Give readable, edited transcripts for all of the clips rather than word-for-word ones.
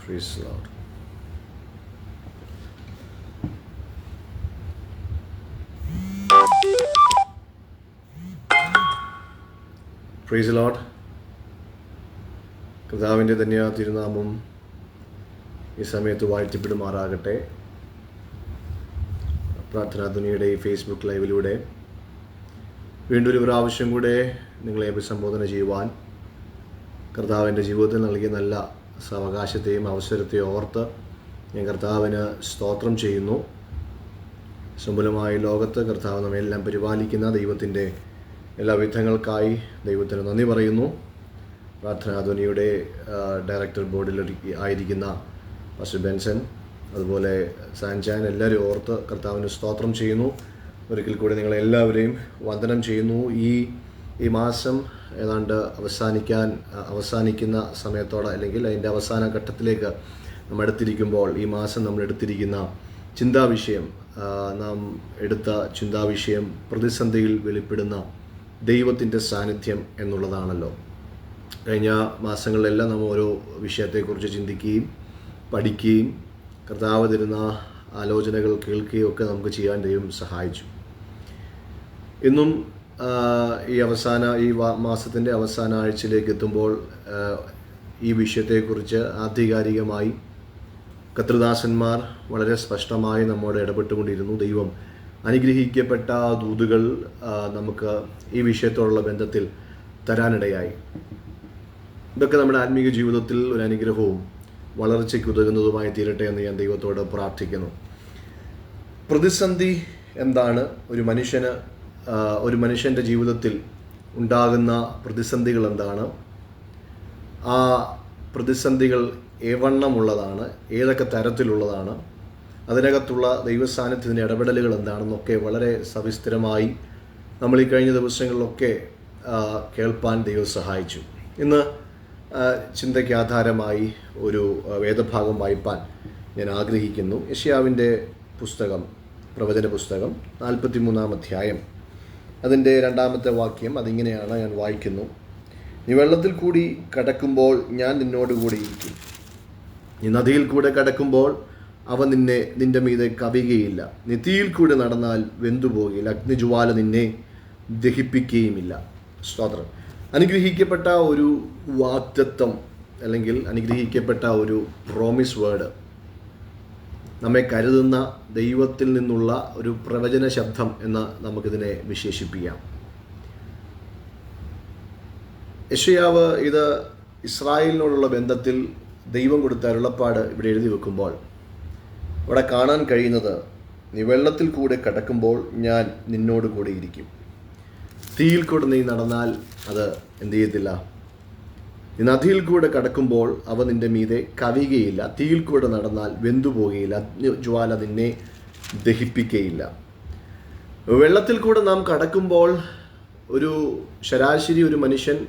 Praise the Lord. Praise the Lord. കർത്താവിൻ്റെ ധന്യ തിരുനാമം ഈ സമയത്ത് വാഴ്ത്തപ്പെടുമാറാകട്ടെ. പ്രാർത്ഥനാ ധ്വനിയുടെ ഈ ഫേസ്ബുക്ക് ലൈവിലൂടെ വീണ്ടും ഒരു പ്രാവശ്യം കൂടെ നിങ്ങളെ അഭിസംബോധന ചെയ്യുവാൻ കർത്താവിൻ്റെ ജീവിതത്തിൽ നൽകിയ നല്ല സാവകാശത്തെയും അവസരത്തെയും ഓർത്ത് ഞാൻ കർത്താവിന് സ്തോത്രം ചെയ്യുന്നു. സമ്പന്നമായ ലോകത്ത് കർത്താവ് നമ്മെല്ലാം പരിപാലിക്കുന്ന ദൈവത്തിൻ്റെ എല്ലാ വിധങ്ങൾക്കായി ദൈവത്തിന് നന്ദി പറയുന്നു. പ്രാർത്ഥനാധ്വനിയുടെ ഡയറക്ടർ ബോർഡിൽ ആയിരിക്കുന്ന പാസ്റ്റർ ബെൻസൺ, അതുപോലെ സാൻജാൻ, എല്ലാവരും ഓർത്ത് കർത്താവിന് സ്തോത്രം ചെയ്യുന്നു. ഒരിക്കൽ കൂടി നിങ്ങളെല്ലാവരെയും വന്ദനം ചെയ്യുന്നു. ഈ മാസം ഏതാണ്ട് അവസാനിക്കുന്ന സമയത്തോടെ, അല്ലെങ്കിൽ അതിൻ്റെ അവസാന ഘട്ടത്തിലേക്ക് നമ്മൾ എടുത്തിരിക്കുമ്പോൾ, ഈ മാസം നമ്മൾ എടുത്തിരിക്കുന്ന ചിന്താവിഷയം, നാം എടുത്ത ചിന്താവിഷയം പ്രതിസന്ധിയിൽ വെളിപ്പെടുന്ന ദൈവത്തിൻ്റെ സാന്നിധ്യം എന്നുള്ളതാണല്ലോ. കഴിഞ്ഞ മാസങ്ങളിലെല്ലാം നമ്മൾ ഓരോ വിഷയത്തെക്കുറിച്ച് ചിന്തിക്കുകയും പഠിക്കുകയും കർത്താവ് തരുന്ന ആലോചനകൾ കേൾക്കുകയും ഒക്കെ നമുക്ക് ചെയ്യാൻ ദൈവം സഹായിച്ചു. ഇന്നും ഈ മാസത്തിൻ്റെ അവസാന ആഴ്ചയിലേക്ക് എത്തുമ്പോൾ ഈ വിഷയത്തെക്കുറിച്ച് ആധികാരികമായി കർത്തൃദാസന്മാർ വളരെ സ്പഷ്ടമായി നമ്മോട് ഇടപെട്ടുകൊണ്ടിരുന്നു. ദൈവം അനുഗ്രഹിക്കപ്പെട്ട ദൂതുകൾ നമുക്ക് ഈ വിഷയത്തോടുള്ള ബന്ധത്തിൽ തരാനിടയായി. ഇതൊക്കെ നമ്മുടെ ആത്മീയ ജീവിതത്തിൽ ഒരു അനുഗ്രഹവും വളർച്ചയ്ക്ക് ഉതകുന്നതുമായി തീരട്ടെ എന്ന് ഞാൻ ദൈവത്തോട് പ്രാർത്ഥിക്കുന്നു. പ്രതിസന്ധി എന്താണ്? ഒരു മനുഷ്യൻ്റെ ജീവിതത്തിൽ ഉണ്ടാകുന്ന പ്രതിസന്ധികൾ എന്താണ്? ആ പ്രതിസന്ധികൾ ഏവണ്ണമുള്ളതാണ്, ഏതൊക്കെ തരത്തിലുള്ളതാണ്, അതിനകത്തുള്ള ദൈവസാന്നിധ്യത്തിൻ്റെ ഇടപെടലുകൾ എന്താണെന്നൊക്കെ വളരെ സവിസ്തരമായി നമ്മൾ ഈ കഴിഞ്ഞ ദിവസങ്ങളിലൊക്കെ കേൾപ്പാൻ ദൈവം സഹായിച്ചു. ഇന്ന് ചിന്തയ്ക്ക് ആധാരമായി ഒരു വേദഭാഗം വായിപ്പാൻ ഞാൻ ആഗ്രഹിക്കുന്നു. യെശയ്യാവിൻ്റെ പുസ്തകം, പ്രവചന പുസ്തകം 43-ാം അധ്യായം, അതിൻ്റെ 2-ാമത്തെ വാക്യം. അതിങ്ങനെയാണ്, ഞാൻ വായിക്കുന്നു. നീ വെള്ളത്തിൽ കൂടി കടക്കുമ്പോൾ ഞാൻ നിന്നോട് കൂടി ഇരിക്കും. നീ നദിയിൽ കൂടെ കടക്കുമ്പോൾ അവ നിന്റെ മീതെ കവിയുകയില്ല. നീ തീയിൽ കൂടെ നടന്നാൽ വെന്തുപോകില്ല. അഗ്നിജ്വാല നിന്നെ ദഹിപ്പിക്കുകയുമില്ല. സ്തോത്രം. അനുഗ്രഹിക്കപ്പെട്ട ഒരു വാഗ്ദത്തം, അല്ലെങ്കിൽ അനുഗ്രഹിക്കപ്പെട്ട ഒരു പ്രോമിസ് വേർഡ്, നമ്മെ കരുതുന്ന ദൈവത്തിൽ നിന്നുള്ള ഒരു പ്രവചന ശബ്ദം എന്ന് നമുക്കിതിനെ വിശേഷിപ്പിക്കാം. യെശയ്യാവ് ഇത് ഇസ്രായേലിനോടുള്ള ബന്ധത്തിൽ ദൈവം കൊടുത്ത അരുളപ്പാട് ഇവിടെ എഴുതി വെക്കുമ്പോൾ ഇവിടെ കാണാൻ കഴിയുന്നത്, നീ വെള്ളത്തിൽ കൂടെ കടക്കുമ്പോൾ ഞാൻ നിന്നോട് കൂടെ ഇരിക്കും. തീയിൽ കൂടെ നീ നടന്നാൽ അത് എന്ത് ചെയ്യത്തില്ല. നീ നദിയിൽ കൂടെ കടക്കുമ്പോൾ അവ നിന്റെ മീതെ കവിയുകയില്ല. തീയിൽ കൂടെ നടന്നാൽ വെന്തുപോകുകയില്ല. അഗ്നിജ്വാല നിന്നെ ദഹിപ്പിക്കുകയില്ല. വെള്ളത്തിൽ കൂടെ നാം കടക്കുമ്പോൾ ഒരു ശരാശരി ഒരു മനുഷ്യൻ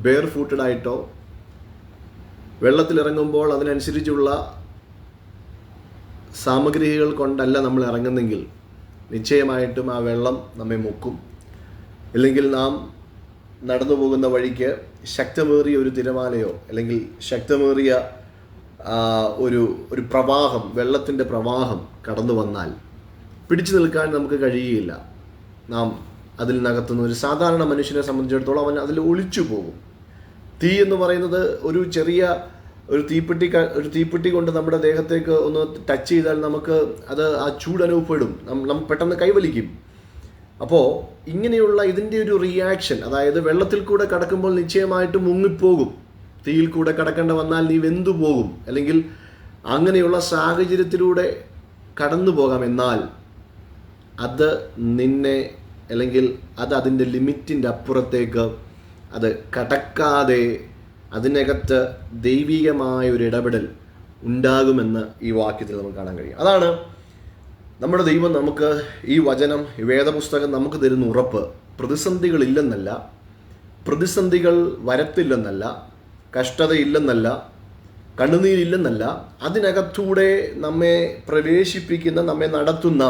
ബെയർ ഫൂട്ടഡായിട്ടോ, വെള്ളത്തിലിറങ്ങുമ്പോൾ അതിനനുസരിച്ചുള്ള സാമഗ്രികൾ കൊണ്ടല്ല നമ്മൾ ഇറങ്ങുന്നെങ്കിൽ നിശ്ചയമായിട്ടും ആ വെള്ളം നമ്മെ മുക്കും. അല്ലെങ്കിൽ നാം നടന്നു പോകുന്ന വഴിക്ക് ശക്തമേറിയ ഒരു തിരമാലയോ, അല്ലെങ്കിൽ ശക്തമേറിയ ഒരു പ്രവാഹം, വെള്ളത്തിൻ്റെ പ്രവാഹം കടന്നു വന്നാൽ പിടിച്ചു നിൽക്കാൻ നമുക്ക് കഴിയുകയില്ല. നാം അതിനകത്തുനിന്ന് ഒരു സാധാരണ മനുഷ്യനെ സംബന്ധിച്ചിടത്തോളം അവൻ അതിൽ ഒളിച്ചു പോകും. തീ എന്ന് പറയുന്നത് ഒരു തീപ്പെട്ടി കൊണ്ട് നമ്മുടെ ദേഹത്തേക്ക് ഒന്ന് ടച്ച് ചെയ്താൽ നമുക്ക് ആ ചൂട് അനുഭവപ്പെടും, നമ്മൾ പെട്ടെന്ന് കൈവലിക്കും. അപ്പോൾ ഇങ്ങനെയുള്ള ഇതിൻ്റെ ഒരു റിയാക്ഷൻ, അതായത് വെള്ളത്തിൽ കൂടെ കടക്കുമ്പോൾ നിശ്ചയമായിട്ടും മുങ്ങിപ്പോകും. തീയിൽ കൂടെ കടക്കേണ്ട വന്നാൽ നീ വെന്തു പോകും, അല്ലെങ്കിൽ അങ്ങനെയുള്ള സാഹചര്യത്തിലൂടെ കടന്നു പോകാം. എന്നാൽ അത് നിന്നെ, അല്ലെങ്കിൽ അതിൻ്റെ ലിമിറ്റിൻ്റെ അപ്പുറത്തേക്ക് അത് കടക്കാതെ അതിനകത്ത് ദൈവികമായ ഒരു ഇടപെടൽ ഉണ്ടാകുമെന്ന് ഈ വാക്യത്തിൽ നമുക്ക് കാണാൻ കഴിയും. അതാണ് നമ്മുടെ ദൈവം നമുക്ക് ഈ വചനം, ഈ വേദപുസ്തകം നമുക്ക് തരുന്ന ഉറപ്പ്. പ്രതിസന്ധികളില്ലെന്നല്ല, പ്രതിസന്ധികൾ വരത്തില്ലെന്നല്ല, കഷ്ടതയില്ലെന്നല്ല, കണ്ണുനീരില്ലെന്നല്ല, അതിനകത്തൂടെ നമ്മെ പ്രവേശിപ്പിക്കുന്ന, നമ്മെ നടത്തുന്ന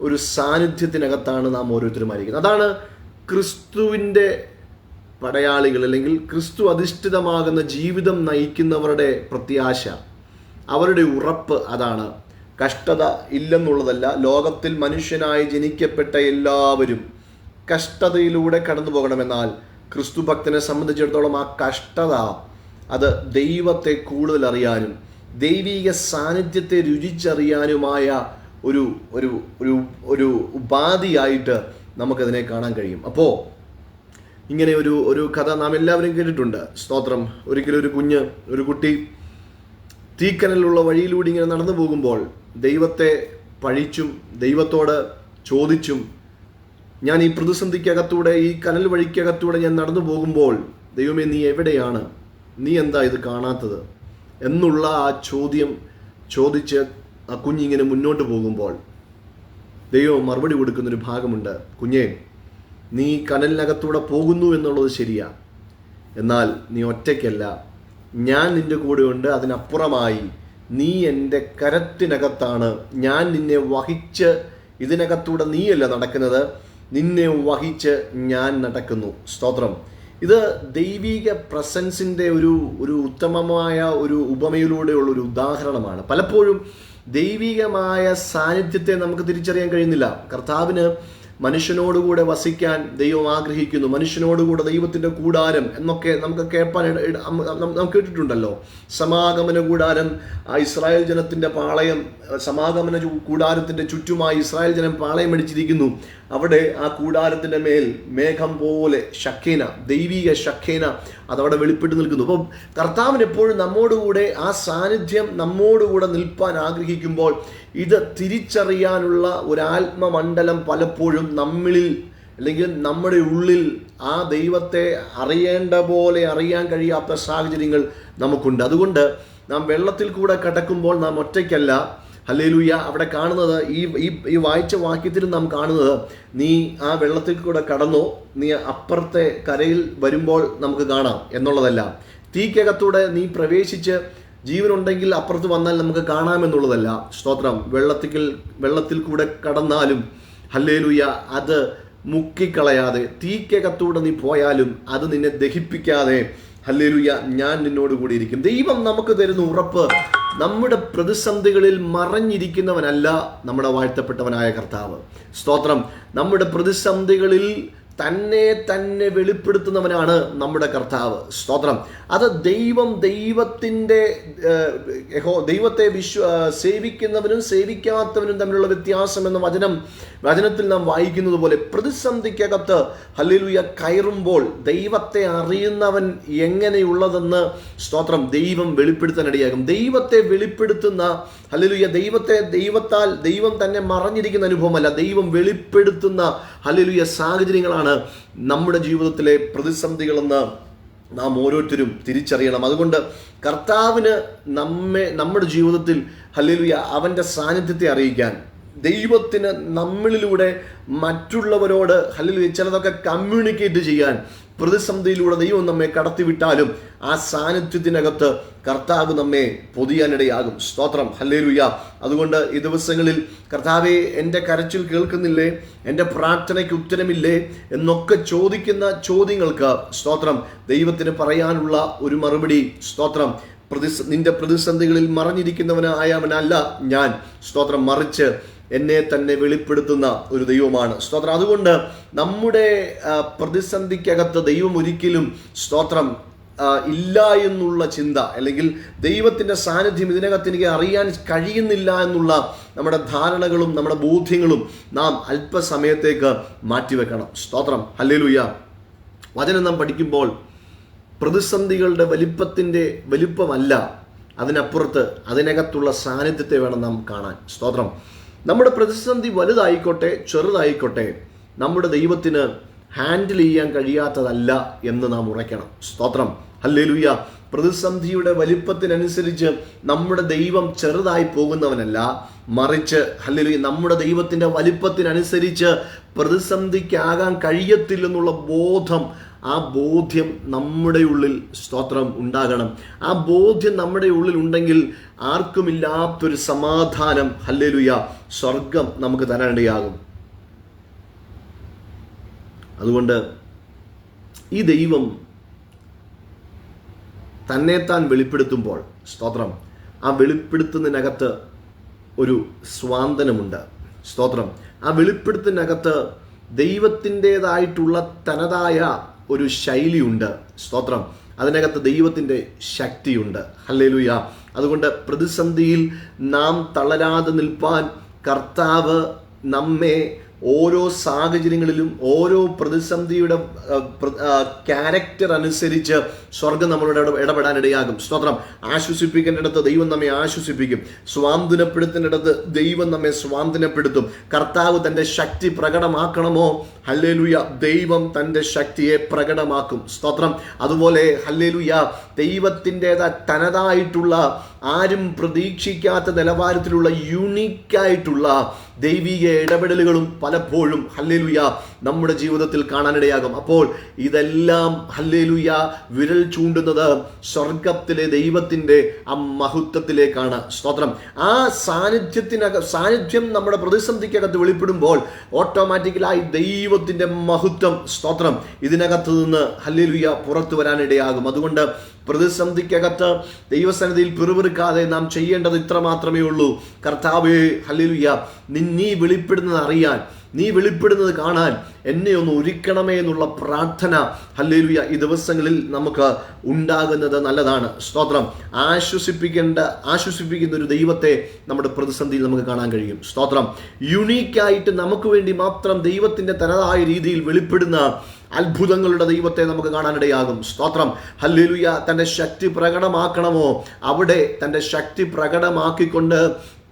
ഒരു സാന്നിധ്യത്തിനകത്താണ് നാം ഓരോരുത്തരും ആയിരിക്കുന്നത്. അതാണ് ക്രിസ്തുവിൻ്റെ പടയാളികൾ അല്ലെങ്കിൽ ക്രിസ്തു അധിഷ്ഠിതമാകുന്ന ജീവിതം നയിക്കുന്നവരുടെ പ്രത്യാശ, അവരുടെ ഉറപ്പ് അതാണ്. കഷ്ടത ഇല്ലെന്നുള്ളതല്ല. ലോകത്തിൽ മനുഷ്യനായി ജനിക്കപ്പെട്ട എല്ലാവരും കഷ്ടതയിലൂടെ കടന്നു പോകണമെന്നാൽ ക്രിസ്തു ഭക്തനെ സംബന്ധിച്ചിടത്തോളം ആ കഷ്ടത അത് ദൈവത്തെ കൂടുതൽ അറിയാനും ദൈവിക സാന്നിധ്യത്തെ രുചിച്ചറിയാനുമായ ഒരു ഒരു ഒരു ഒരു ഉപാധിയായിട്ട് നമുക്കതിനെ കാണാൻ കഴിയും. അപ്പോൾ ഇങ്ങനെ ഒരു കഥ നാം എല്ലാവരും കേട്ടിട്ടുണ്ട്. സ്തോത്രം. ഒരിക്കലും ഒരു കുട്ടി തീക്കനലുള്ള വഴിയിലൂടെ ഇങ്ങനെ നടന്നു പോകുമ്പോൾ ദൈവത്തെ പഴിച്ചും ദൈവത്തോട് ചോദിച്ചും, ഞാൻ ഈ പ്രതിസന്ധിക്കകത്തൂടെ, ഈ കനൽ വഴിക്കകത്തൂടെ ഞാൻ നടന്നു പോകുമ്പോൾ ദൈവമേ നീ എവിടെയാണ്, നീ എന്താ ഇത് കാണാത്തത് എന്നുള്ള ആ ചോദ്യം ചോദിച്ച് ആ കുഞ്ഞിങ്ങനെ മുന്നോട്ട് പോകുമ്പോൾ ദൈവം മറുപടി കൊടുക്കുന്നൊരു ഭാഗമുണ്ട്. കുഞ്ഞേ, നീ കനലിനകത്തൂടെ പോകുന്നു എന്നുള്ളത് ശരിയാ, എന്നാൽ നീ ഒറ്റയ്ക്കല്ല, ഞാൻ നിൻ്റെ കൂടെയുണ്ട്. അതിനപ്പുറമായി നീ എൻ്റെ കരത്തിനകത്താണ്. ഞാൻ നിന്നെ വഹിച്ച്, ഇതിനകത്തൂടെ നീയല്ല നടക്കുന്നത്, നിന്നെ വഹിച്ച് ഞാൻ നടക്കുന്നു. സ്തോത്രം. ഇത് ദൈവിക പ്രസൻസിൻ്റെ ഒരു ഉത്തമമായ ഒരു ഉപമയിലൂടെയുള്ള ഒരു ഉദാഹരണമാണ്. പലപ്പോഴും ദൈവികമായ സാന്നിധ്യത്തെ നമുക്ക് തിരിച്ചറിയാൻ കഴിയുന്നില്ല. കർത്താവിന് മനുഷ്യനോടുകൂടെ വസിക്കാൻ ദൈവം ആഗ്രഹിക്കുന്നു. മനുഷ്യനോടുകൂടെ ദൈവത്തിൻ്റെ കൂടാരം എന്നൊക്കെ നമുക്ക് നാം കേട്ടിട്ടുണ്ടല്ലോ. സമാഗമന കൂടാരം, ഇസ്രായേൽ ജനത്തിൻ്റെ പാളയം, സമാഗമന കൂടാരത്തിൻ്റെ ചുറ്റുമായി ഇസ്രായേൽ ജനം പാളയം അടിച്ചിരിക്കുന്നു. അവിടെ ആ കൂടാരത്തിൻ്റെ മേൽ മേഘം പോലെ ശഖേന, ദൈവിക ശഖേന അതവിടെ വെളിപ്പെട്ട് നിൽക്കുന്നു. അപ്പം കർത്താവിന് എപ്പോഴും നമ്മോടുകൂടെ ആ സാന്നിധ്യം നമ്മോടുകൂടെ നിൽപ്പാൻ ആഗ്രഹിക്കുമ്പോൾ ഇത് തിരിച്ചറിയാനുള്ള ഒരു ആത്മമണ്ഡലം പലപ്പോഴും നമ്മളിൽ അല്ലെങ്കിൽ നമ്മുടെ ഉള്ളിൽ ആ ദൈവത്തെ അറിയേണ്ട പോലെ അറിയാൻ കഴിയാത്ത സാഹചര്യങ്ങൾ നമുക്കുണ്ട്. അതുകൊണ്ട് നാം വെള്ളത്തിൽ കൂടെ കടക്കുമ്പോൾ നാം ഒറ്റയ്ക്കല്ല. ഹല്ലേലൂയ. അവിടെ കാണുന്നത് ഈ വായിച്ച വാക്യത്തിൽ നാം കാണുന്നത്, നീ ആ വെള്ളത്തിൽ കൂടെ കടന്നോ, നീ അപ്പുറത്തെ കരയിൽ വരുമ്പോൾ നമുക്ക് കാണാം എന്നുള്ളതല്ല. തീക്കകത്തൂടെ നീ പ്രവേശിച്ച് ജീവനുണ്ടെങ്കിൽ അപ്പുറത്ത് വന്നാൽ നമുക്ക് കാണാമെന്നുള്ളതല്ല. സ്തോത്രം. വെള്ളത്തിൽ കൂടെ കടന്നാലും ഹല്ലേലൂയ അത് മുക്കിക്കളയാതെ, തീക്കകത്തൂടെ നീ പോയാലും അത് നിന്നെ ദഹിപ്പിക്കാതെ ഹല്ലേലൂയ ഞാൻ നിന്നോട് കൂടി ഇരിക്കും. ദൈവം നമുക്ക് തരുന്ന ഉറപ്പ്, നമ്മുടെ പ്രതിസന്ധികളിൽ മറഞ്ഞിരിക്കുന്നവനല്ല നമ്മുടെ വാഴ്ത്തപ്പെട്ടവനായ കർത്താവ്. സ്തോത്രം. നമ്മുടെ പ്രതിസന്ധികളിൽ തന്നെ വെളിപ്പെടുത്തുന്നവനാണ് നമ്മുടെ കർത്താവ്. സ്തോത്രം. അത് ദൈവത്തെ സേവിക്കുന്നവനും സേവിക്കാത്തവനും തമ്മിലുള്ള വ്യത്യാസം എന്ന വചനത്തിൽ നാം വായിക്കുന്നത് പോലെ പ്രതിസന്ധിക്കകത്ത് ഹല്ലേലൂയ കയറുമ്പോൾ ദൈവത്തെ അറിയുന്നവൻ എങ്ങനെയുള്ളതെന്ന് സ്തോത്രം ദൈവം വെളിപ്പെടുത്താനിടയാകും. ദൈവത്തെ വെളിപ്പെടുത്തുന്ന ഹല്ലേലൂയ ദൈവം തന്നെ മറഞ്ഞിരിക്കുന്ന അനുഭവമല്ല, ദൈവം വെളിപ്പെടുത്തുന്ന ഹല്ലേലൂയ സാഹചര്യങ്ങളാണ് നമ്മുടെ ജീവിതത്തിലെ പ്രതിസന്ധികളെന്ന് നാം ഓരോരുത്തരും തിരിച്ചറിയണം. അതുകൊണ്ട് കർത്താവിന് നമ്മുടെ ജീവിതത്തിൽ ഹല്ലേലൂയ അവൻ്റെ സാന്നിധ്യത്തെ അറിയിക്കാൻ, ദൈവത്തിന് നമ്മളിലൂടെ മറ്റുള്ളവരോട് ഹല്ലേലൂയ ചിലതൊക്കെ കമ്മ്യൂണിക്കേറ്റ് ചെയ്യാൻ പ്രതിസന്ധിയിലൂടെ ദൈവം നമ്മെ കടത്തിവിട്ടാലും ആ സാന്നിധ്യത്തിനകത്ത് കർത്താവ് നമ്മെ പൊതിയാനിടയാകും. സ്തോത്രം. ഹല്ലേലൂയ. അതുകൊണ്ട് ഈ ദിവസങ്ങളിൽ കർത്താവേ എൻ്റെ കരച്ചിൽ കേൾക്കുന്നില്ലേ, എൻ്റെ പ്രാർത്ഥനയ്ക്ക് ഉത്തരമില്ലേ എന്നൊക്കെ ചോദിക്കുന്ന ചോദ്യങ്ങൾക്ക് സ്തോത്രം ദൈവത്തിന് പറയാനുള്ള ഒരു മറുപടി, സ്തോത്രം, നിന്റെ പ്രതിസന്ധികളിൽ മറഞ്ഞിരിക്കുന്നവനായവനല്ല ഞാൻ, സ്തോത്രം, മറിച്ച് എന്നെ തന്നെ വെളിപ്പെടുത്തുന്ന ഒരു ദൈവമാണ്. സ്തോത്രം. അതുകൊണ്ട് നമ്മുടെ പ്രതിസന്ധിക്കകത്ത് ദൈവം ഒരിക്കലും സ്തോത്രം ഇല്ല എന്നുള്ള ചിന്ത, അല്ലെങ്കിൽ ദൈവത്തിൻ്റെ സാന്നിധ്യം ഇതിനകത്ത് എനിക്ക് അറിയാൻ കഴിയുന്നില്ല എന്നുള്ള നമ്മുടെ ധാരണകളും നമ്മുടെ ബോധ്യങ്ങളും നാം അല്പസമയത്തേക്ക് മാറ്റിവെക്കണം. സ്തോത്രം. ഹല്ലേലൂയ. വചനം നാം പഠിക്കുമ്പോൾ പ്രതിസന്ധികളുടെ വലിപ്പമല്ല, അതിനപ്പുറത്ത് അതിനകത്തുള്ള സാന്നിധ്യത്തെ വേണം നാം കാണാൻ. സ്തോത്രം. നമ്മുടെ പ്രതിസന്ധി വലുതായിക്കോട്ടെ ചെറുതായിക്കോട്ടെ നമ്മുടെ ദൈവത്തിന് ഹാൻഡിൽ ചെയ്യാൻ കഴിയാത്തതല്ല എന്ന് നാം ഉറയ്ക്കണം. സ്തോത്രം. ഹല്ലേലൂയ. പ്രതിസന്ധിയുടെ വലിപ്പത്തിനനുസരിച്ച് നമ്മുടെ ദൈവം ചെറുതായി പോകുന്നവനല്ല, മറിച്ച് ഹല്ലേലൂയ നമ്മുടെ ദൈവത്തിൻ്റെ വലിപ്പത്തിനനുസരിച്ച് പ്രതിസന്ധിക്കാകാൻ കഴിയത്തില്ലെന്നുള്ള ആ ബോധ്യം നമ്മുടെ ഉള്ളിൽ സ്തോത്രം ഉണ്ടാകണം. ആ ബോധ്യം നമ്മുടെ ഉള്ളിൽ ഉണ്ടെങ്കിൽ ആർക്കുമില്ലാത്തൊരു സമാധാനം ഹല്ലേലൂയ സ്വർഗം നമുക്ക് തരാനിടയാകും. അതുകൊണ്ട് ഈ ദൈവം തന്നെത്താൻ വെളിപ്പെടുത്തുമ്പോൾ, സ്തോത്രം, ആ വെളിപ്പെടുത്തുന്നതിനകത്ത് ഒരു സ്വാന്തനമുണ്ട്. സ്തോത്രം. ആ വെളിപ്പെടുത്തുന്നതിനകത്ത് ദൈവത്തിൻ്റെതായിട്ടുള്ള തനതായ ഒരു ശൈലിയുണ്ട്. സ്തോത്രം. അതിനകത്ത് ദൈവത്തിൻ്റെ ശക്തിയുണ്ട്. ഹല്ലേലൂയ. അതുകൊണ്ട് പ്രതിസന്ധിയിൽ നാം തളരാതെ നിൽപ്പാൻ കർത്താവ് നമ്മെ ഓരോ സാഹചര്യങ്ങളിലും ഓരോ പ്രതിസന്ധിയുടെ ക്യാരക്ടർ അനുസരിച്ച് സ്വർഗം നമ്മളോട് ഇടപെടാനിടയാകും. സ്തോത്രം. ആശ്വസിപ്പിക്കേണ്ടിടത്ത് ദൈവം നമ്മെ ആശ്വസിപ്പിക്കും. സ്വാന്തനപ്പെടുത്തേണ്ടിടത്ത് ദൈവം നമ്മെ സ്വാന്തനപ്പെടുത്തും. കർത്താവ് തൻ്റെ ശക്തി പ്രകടമാക്കണമോ, ഹല്ലേലൂയ, ദൈവം തൻ്റെ ശക്തിയെ പ്രകടമാക്കും. സ്തോത്രം. അതുപോലെ ഹല്ലേലൂയ, ദൈവത്തിൻ്റെതായ തനതായിട്ടുള്ള ആരും പ്രതീക്ഷിക്കാത്ത നിലവാരത്തിലുള്ള യൂണിക്കായിട്ടുള്ള ദൈവിക ഇടപെടലുകളും പലപ്പോഴും ഹല്ലേലൂയ നമ്മുടെ ജീവിതത്തിൽ കാണാനിടയാകും. അപ്പോൾ ഇതെല്ലാം ഹല്ലേലൂയ വിരൽ ചൂണ്ടുന്നത് സ്വർഗത്തിലെ ദൈവത്തിൻ്റെ ആ മഹത്വത്തിലേക്കാണ്. സ്തോത്രം. ആ സാന്നിധ്യം നമ്മുടെ പ്രതിസന്ധിക്കകത്ത് വെളിപ്പെടുമ്പോൾ ഓട്ടോമാറ്റിക്കലായി ദൈവത്തിൻ്റെ മഹത്വം, സ്തോത്രം, ഇതിനകത്ത് നിന്ന് ഹല്ലേലൂയ പുറത്തു വരാനിടയാകും. അതുകൊണ്ട് പ്രതിസന്ധിക്കകത്ത് ദൈവസന്നിധിയിൽ പിറുപിറുക്കാതെ നാം ചെയ്യേണ്ടത് ഇത്ര മാത്രമേ ഉള്ളൂ. കർത്താവേ, ഹല്ലേലൂയ, നീ വെളിപ്പെടുന്നത് അറിയാൻ, നീ വെളിപ്പെടുന്നത് കാണാൻ എന്നെ ഒന്ന് ഒരുക്കണമേ എന്നുള്ള പ്രാർത്ഥന ഹല്ലേലൂയ ഈ ദിവസങ്ങളിൽ നമുക്ക് ഉണ്ടാകുന്നത് നല്ലതാണ്. സ്തോത്രം. ആശ്വസിപ്പിക്കുന്ന ഒരു ദൈവത്തെ നമ്മുടെ പ്രതിസന്ധിയിൽ നമുക്ക് കാണാൻ കഴിയും. സ്തോത്രം. യുണീക്കായിട്ട് നമുക്ക് വേണ്ടി മാത്രം ദൈവത്തിൻ്റെ തനതായ രീതിയിൽ വെളിപ്പെടുന്ന അത്ഭുതങ്ങളുടെ ദൈവത്തെ നമുക്ക് കാണാനിടയാകും. സ്തോത്രം. ഹല്ലേലൂയ. തൻ്റെ ശക്തി പ്രകടമാക്കണമോ, അവിടെ തൻ്റെ ശക്തി പ്രകടമാക്കിക്കൊണ്ട്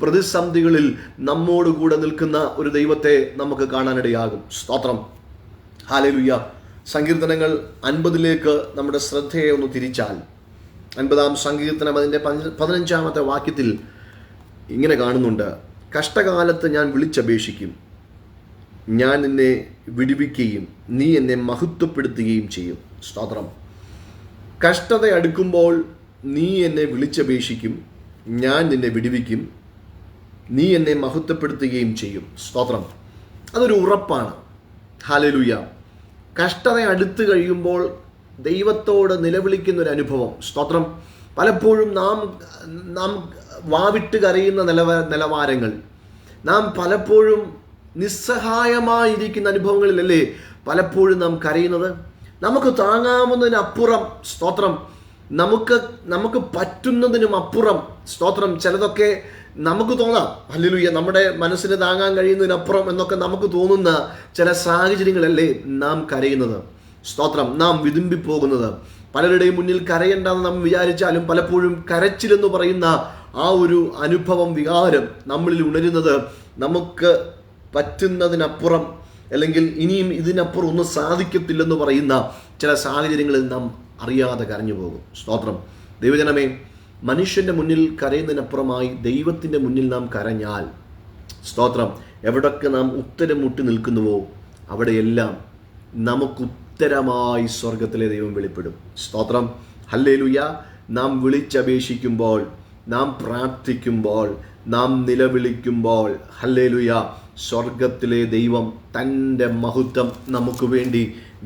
പ്രതിസന്ധികളിൽ നമ്മോടുകൂടെ നിൽക്കുന്ന ഒരു ദൈവത്തെ നമുക്ക് കാണാനിടയാകും. സ്തോത്രം. ഹല്ലേലൂയ. സങ്കീർത്തനങ്ങൾ 50 നമ്മുടെ ശ്രദ്ധയെ ഒന്ന് തിരിച്ചാൽ, 50-ാം സങ്കീർത്തനം അതിൻ്റെ 15-ാമത്തെ വാക്യത്തിൽ ഇങ്ങനെ കാണുന്നുണ്ട്: കഷ്ടകാലത്ത് ഞാൻ വിളിച്ചപേക്ഷിക്കും, ഞാൻ നിന്നെ വിടുവിക്കുകയും നീ എന്നെ മഹത്വപ്പെടുത്തുകയും ചെയ്യും. സ്തോത്രം. കഷ്ടത അടുക്കുമ്പോൾ നീ എന്നെ വിളിച്ചപേക്ഷിക്കും, ഞാൻ നിന്നെ വിടുവിക്കും, നീ എന്നെ മഹത്വപ്പെടുത്തുകയും ചെയ്യും. സ്തോത്രം. അതൊരു ഉറപ്പാണ്. ഹല്ലേലൂയ. കഷ്ടത അടുത്ത് കഴിയുമ്പോൾ ദൈവത്തോട് നിലവിളിക്കുന്ന ഒരു അനുഭവം. സ്തോത്രം. പലപ്പോഴും നാം വാവിട്ട് കരയുന്ന നിലവാരങ്ങൾ, നാം പലപ്പോഴും നിസ്സഹായമായിരിക്കുന്ന അനുഭവങ്ങളിലല്ലേ പലപ്പോഴും നാം കരയുന്നത്. നമുക്ക് താങ്ങാവുന്നതിനപ്പുറം, സ്തോത്രം, നമുക്ക് പറ്റുന്നതിനും അപ്പുറം, സ്തോത്രം, ചിലതൊക്കെ നമുക്ക് തോന്നാം, ഹല്ലേലൂയ, നമ്മുടെ മനസ്സിന് താങ്ങാൻ കഴിയുന്നതിനപ്പുറം എന്നൊക്കെ നമുക്ക് തോന്നുന്ന ചില സാഹചര്യങ്ങളല്ലേ നാം കരയുന്നത്. സ്തോത്രം. നാം വിതുമ്പിപ്പോകുന്നത്. പലരുടെയും മുന്നിൽ കരയണ്ടെന്ന് നാം വിചാരിച്ചാലും പലപ്പോഴും കരച്ചിലെന്ന് പറയുന്ന ആ ഒരു അനുഭവം, വികാരം നമ്മളിൽ ഉണരുന്നത് നമുക്ക് പറ്റുന്നതിനപ്പുറം, അല്ലെങ്കിൽ ഇനിയും ഇതിനപ്പുറം ഒന്നും സാധിക്കത്തില്ലെന്ന് പറയുന്ന ചില സാഹചര്യങ്ങളിൽ നാം അറിയാതെ കരഞ്ഞു പോകും. സ്തോത്രം. ദൈവജനമേ, മനുഷ്യൻ്റെ മുന്നിൽ കരയുന്നതിനപ്പുറമായി ദൈവത്തിൻ്റെ മുന്നിൽ നാം കരഞ്ഞാൽ, സ്തോത്രം, എവിടൊക്കെ നാം ഉത്തരം മുട്ടി നിൽക്കുന്നുവോ അവിടെയെല്ലാം നമുക്കുത്തരമായി സ്വർഗത്തിലെ ദൈവം വെളിപ്പെടും. സ്തോത്രം. ഹല്ലേലൂയ. നാം വിളിച്ചപേക്ഷിക്കുമ്പോൾ, നാം പ്രാർത്ഥിക്കുമ്പോൾ, നാം നിലവിളിക്കുമ്പോൾ, ഹല്ലേലൂയ, സ്വർഗത്തിലെ ദൈവം തൻ്റെ മഹത്വം നമുക്ക് വേണ്ടി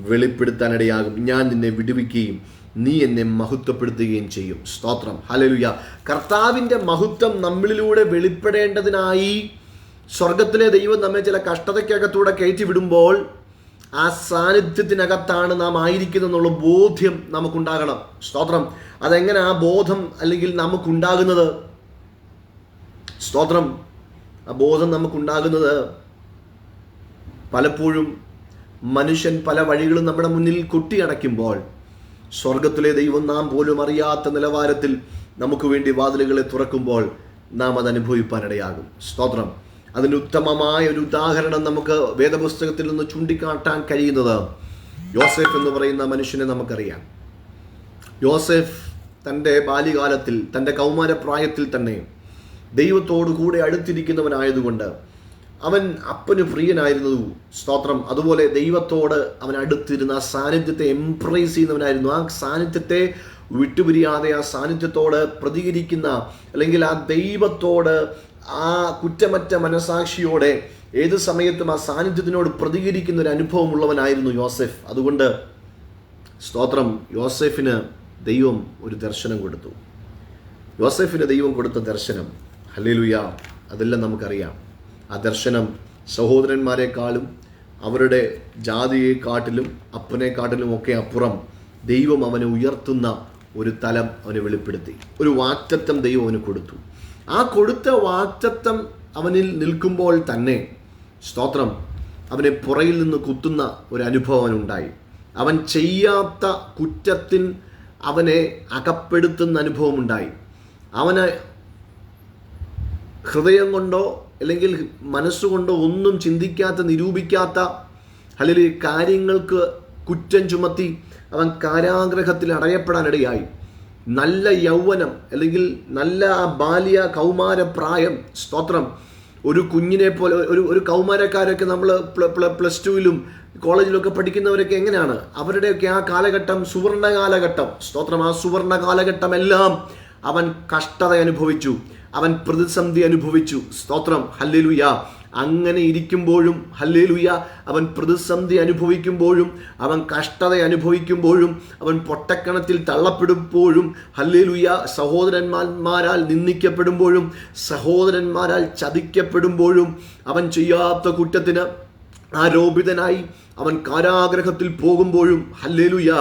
വെളിപ്പെടുത്താനിടയാകും. ഞാൻ നിന്നെ വിടുവിക്കുകയും നീ എന്നെ മഹത്വപ്പെടുത്തുകയും ചെയ്യും. സ്തോത്രം. ഹല്ലേലൂയ. കർത്താവിൻ്റെ മഹത്വം നമ്മളിലൂടെ വെളിപ്പെടേണ്ടതിനായി സ്വർഗത്തിലെ ദൈവം നമ്മെ ചില കഷ്ടതയ്ക്കകത്തൂടെ കയറ്റി വിടുമ്പോൾ ആ സാന്നിധ്യത്തിനകത്താണ് നാം ആയിരിക്കുന്നതെന്നുള്ള ബോധ്യം നമുക്കുണ്ടാകണം. സ്തോത്രം. അതെങ്ങനെ ആ ബോധം അല്ലെങ്കിൽ നമുക്കുണ്ടാകുന്നത്? സ്തോത്രം. ആ ബോധം നമുക്കുണ്ടാകുന്നത് പലപ്പോഴും മനുഷ്യൻ പല വഴികളും നമ്മുടെ മുന്നിൽ കൊട്ടിയടയ്ക്കുമ്പോൾ സ്വർഗത്തിലെ ദൈവം നാം പോലും അറിയാത്ത നിലവാരത്തിൽ നമുക്ക് വേണ്ടി വാതിലുകളെ തുറക്കുമ്പോൾ നാം അത് അനുഭവിപ്പാനിടയാകും. സ്തോത്രം. അതിന് ഉത്തമമായ ഒരു ഉദാഹരണം നമുക്ക് വേദപുസ്തകത്തിൽ നിന്ന് ചൂണ്ടിക്കാട്ടാൻ കഴിയുന്നത് യോസേഫ് എന്ന് പറയുന്ന മനുഷ്യനെ നമുക്കറിയാം. യോസേഫ് തൻ്റെ ബാല്യകാലത്തിൽ, തൻ്റെ കൗമാരപ്രായത്തിൽ തന്നെ ദൈവത്തോടു കൂടെ അടുത്തിരിക്കുന്നവനായതുകൊണ്ട് അവൻ അപ്പന് പ്രിയനായിരുന്നു. സ്തോത്രം. അതുപോലെ ദൈവത്തോട് അവൻ അടുത്തിരുന്ന ആ സാന്നിധ്യത്തെ എംപ്രൈസ് ചെയ്യുന്നവനായിരുന്നു. ആ സാന്നിധ്യത്തെ വിട്ടുപിരിയാതെ ആ സാന്നിധ്യത്തോട് പ്രതികരിക്കുന്ന, അല്ലെങ്കിൽ ആ ദൈവത്തോട് ആ കുറ്റമറ്റ മനസാക്ഷിയോടെ ഏത് സമയത്തും ആ സാന്നിധ്യത്തിനോട് പ്രതികരിക്കുന്ന ഒരു അനുഭവമുള്ളവനായിരുന്നു യോസെഫ്. അതുകൊണ്ട് സ്തോത്രം. യോസേഫിന് ദൈവം ഒരു ദർശനം കൊടുത്തു. യോസേഫിന് ദൈവം കൊടുത്ത ദർശനം, ഹല്ലേലൂയ, അതെല്ലാം നമുക്കറിയാം. ആ ദർശനം സഹോദരന്മാരെക്കാളും അവരുടെ ജാതിയെക്കാട്ടിലും അപ്പനെക്കാട്ടിലും ഒക്കെ അപ്പുറം ദൈവം അവനെ ഉയർത്തുന്ന ഒരു തലം അവന് വെളിപ്പെടുത്തി. ഒരു വാഗ്ദത്തം ദൈവം അവന് കൊടുത്തു. ആ കൊടുത്ത വാഗ്ദത്തം അവനിൽ നിൽക്കുമ്പോൾ തന്നെ സ്തോത്രം, അവനെ പുറയിൽ നിന്ന് കുത്തുന്ന ഒരു അനുഭവം അവനുണ്ടായി. അവൻ ചെയ്യാത്ത കുറ്റത്തിൽ അവനെ അകപ്പെടുത്തുന്ന അനുഭവമുണ്ടായി. അവന് ഹൃദയം കൊണ്ടോ അല്ലെങ്കിൽ മനസ്സുകൊണ്ടോ ഒന്നും ചിന്തിക്കാത്ത, നിരൂപിക്കാത്ത അല്ലെങ്കിൽ കാര്യങ്ങൾക്ക് കുറ്റം ചുമത്തി അവൻ കാരാഗ്രഹത്തിൽ അടയപ്പെടാനിടയായി. നല്ല യൗവനം അല്ലെങ്കിൽ നല്ല ബാല്യ കൗമാര പ്രായം, സ്തോത്രം, ഒരു കുഞ്ഞിനെ പോലെ ഒരു കൗമാരക്കാരൊക്കെ നമ്മൾ പ്ലസ് ടുവിലും കോളേജിലൊക്കെ പഠിക്കുന്നവരൊക്കെ എങ്ങനെയാണ്? അവരുടെയൊക്കെ ആ കാലഘട്ടം സുവർണ കാലഘട്ടം, സ്തോത്രം. ആ സുവർണ കാലഘട്ടമെല്ലാം അവൻ കഷ്ടത അനുഭവിച്ചു, അവൻ പ്രതിസന്ധി അനുഭവിച്ചു, സ്തോത്രം, ഹല്ലേലൂയ. അങ്ങനെ ഇരിക്കുമ്പോഴും, ഹല്ലേലൂയ, അവൻ പ്രതിസന്ധി അനുഭവിക്കുമ്പോഴും, അവൻ കഷ്ടത അനുഭവിക്കുമ്പോഴും, അവൻ പൊട്ടക്കണത്തിൽ തള്ളപ്പെടുമ്പോഴും, ഹല്ലേലൂയ, സഹോദരന്മാരാൽ നിന്ദിക്കപ്പെടുമ്പോഴും, സഹോദരന്മാരാൽ ചതിക്കപ്പെടുമ്പോഴും, അവൻ ചെയ്യാത്ത കുറ്റത്തിന് ആരോപിതനായി അവൻ കാരാഗ്രഹത്തിൽ പോകുമ്പോഴും, ഹല്ലേലൂയ,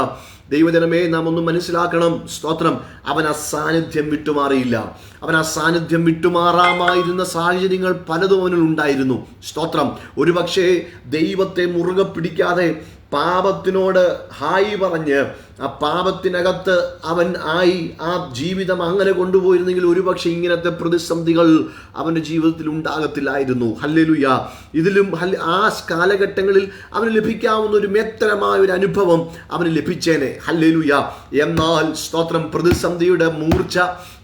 ദൈവജനമേ, നാം ഒന്ന് മനസ്സിലാക്കണം, സ്തോത്രം, അവൻ ആ സാന്നിധ്യം വിട്ടുമാറിയില്ല. അവൻ ആ സാന്നിധ്യം വിട്ടുമാറാമായിരുന്ന സാഹചര്യങ്ങൾ പലതും അവനിൽ ഉണ്ടായിരുന്നു, സ്തോത്രം. ഒരുപക്ഷെ ദൈവത്തെ മുറുകെ പിടിക്കാതെ പാപത്തിനോട് ഹായ് പറഞ്ഞ് ആ പാപത്തിനകത്ത് അവൻ ആ ജീവിതം അങ്ങനെ കൊണ്ടുപോയിരുന്നെങ്കിൽ ഒരുപക്ഷെ ഇങ്ങനത്തെ പ്രതിസന്ധികൾ അവൻ്റെ ജീവിതത്തിൽ ഉണ്ടാകത്തില്ലായിരുന്നു. ഹല്ലേലൂയ. ഇതിലും ആ കാലഘട്ടങ്ങളിൽ അവന് ലഭിക്കാവുന്ന ഒരു മേത്തരമായ ഒരു അനുഭവം അവന് ലഭിച്ചേനെ. ഹല്ലേലൂയ. എന്നാൽ സ്തോത്രം, പ്രതിസന്ധിയുടെ മൂർച്ച,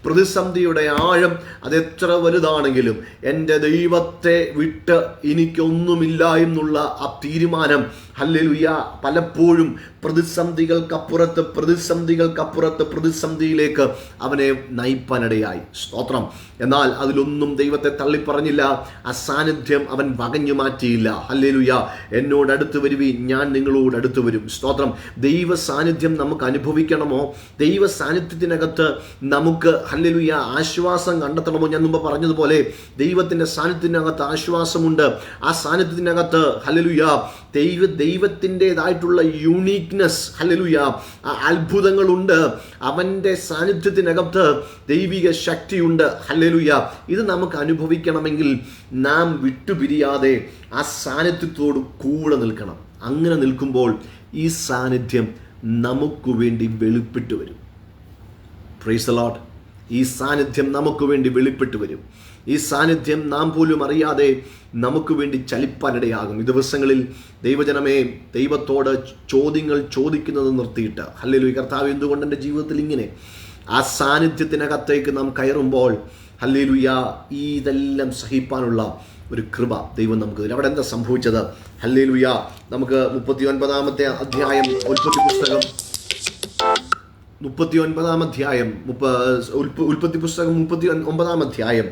പ്രതിസന്ധിയുടെ ആഴം അതെത്ര വലുതാണെങ്കിലും എൻ്റെ ദൈവത്തെ വിട്ട് എനിക്കൊന്നുമില്ല എന്നുള്ള ആ തീരുമാനം, ഹല്ലേലൂയ, പലപ്പോഴും പ്രതിസന്ധികൾക്കപ്പുറത്ത് പ്രതിസന്ധിയിലേക്ക് അവനെ നയിപ്പാനിടയായി, സ്തോത്രം. എന്നാൽ അതിലൊന്നും ദൈവത്തെ തള്ളിപ്പറഞ്ഞില്ല. ആ സാന്നിധ്യം അവൻ വകഞ്ഞു മാറ്റിയില്ല. ഹല്ലേലൂയ. എന്നോട് അടുത്ത് വരുവീൻ, ഞാൻ നിങ്ങളോട് അടുത്ത് വരും, സ്തോത്രം. ദൈവ സാന്നിധ്യം നമുക്ക് അനുഭവിക്കണമോ? ദൈവ സാന്നിധ്യത്തിനകത്ത് നമുക്ക്, ഹല്ലേലൂയ, ആശ്വാസം കണ്ടെത്തണമോ? ഞാൻ മുമ്പ് പറഞ്ഞതുപോലെ ദൈവത്തിൻ്റെ സാന്നിധ്യത്തിനകത്ത് ആശ്വാസമുണ്ട്. ആ സാന്നിധ്യത്തിനകത്ത്, ഹല്ലേലൂയ, ദൈവത്തിൻ്റെതായിട്ടുള്ള യൂണീക്നെസ്, ഹല്ലേലൂയ, അത്ഭുതങ്ങളുണ്ട്. അവൻ്റെ സാന്നിധ്യത്തിനകത്ത് ദൈവിക ശക്തിയുണ്ട്, ഹല്ലേലൂയ. ഇത് നമുക്ക് അനുഭവിക്കണമെങ്കിൽ നാം വിട്ടുപിരിയാതെ ആ സാന്നിധ്യത്തോട് കൂടെ നിൽക്കണം. അങ്ങനെ നിൽക്കുമ്പോൾ ഈ സാന്നിധ്യം നമുക്ക് വേണ്ടി വെളിപ്പെട്ടു വരും. Price the Lord. ഈ സാന്നിധ്യം നമുക്ക് വേണ്ടി വെളിപ്പെട്ടു വരും. ഈ സാന്നിധ്യം നാം പോലും അറിയാതെ നമുക്ക് വേണ്ടി ചലിപ്പാനിടയാകും. ഈ ദിവസങ്ങളിൽ ദൈവജനമേ, ദൈവത്തോട് ചോദ്യങ്ങൾ ചോദിക്കുന്നത് നിർത്തിയിട്ട്, ഹല്ലേലൂയ, കർത്താവ് എന്തുകൊണ്ട് എൻ്റെ ജീവിതത്തിൽ ഇങ്ങനെ? ആ സാന്നിധ്യത്തിനകത്തേക്ക് നാം കയറുമ്പോൾ, ഹല്ലേലൂയ, ഇതെല്ലാം സഹിപ്പാനുള്ള ഒരു കൃപ ദൈവം നമുക്ക് തരും. അവിടെ എന്താ സംഭവിച്ചത്? ഹല്ലേലൂയ. നമുക്ക് 39-ാമത്തെ അധ്യായം ഉൽപ്പത്തി പുസ്തകം, 39-ാം അധ്യായം, ഉൽപ്പത്തി പുസ്തകം 39-ാം അധ്യായം,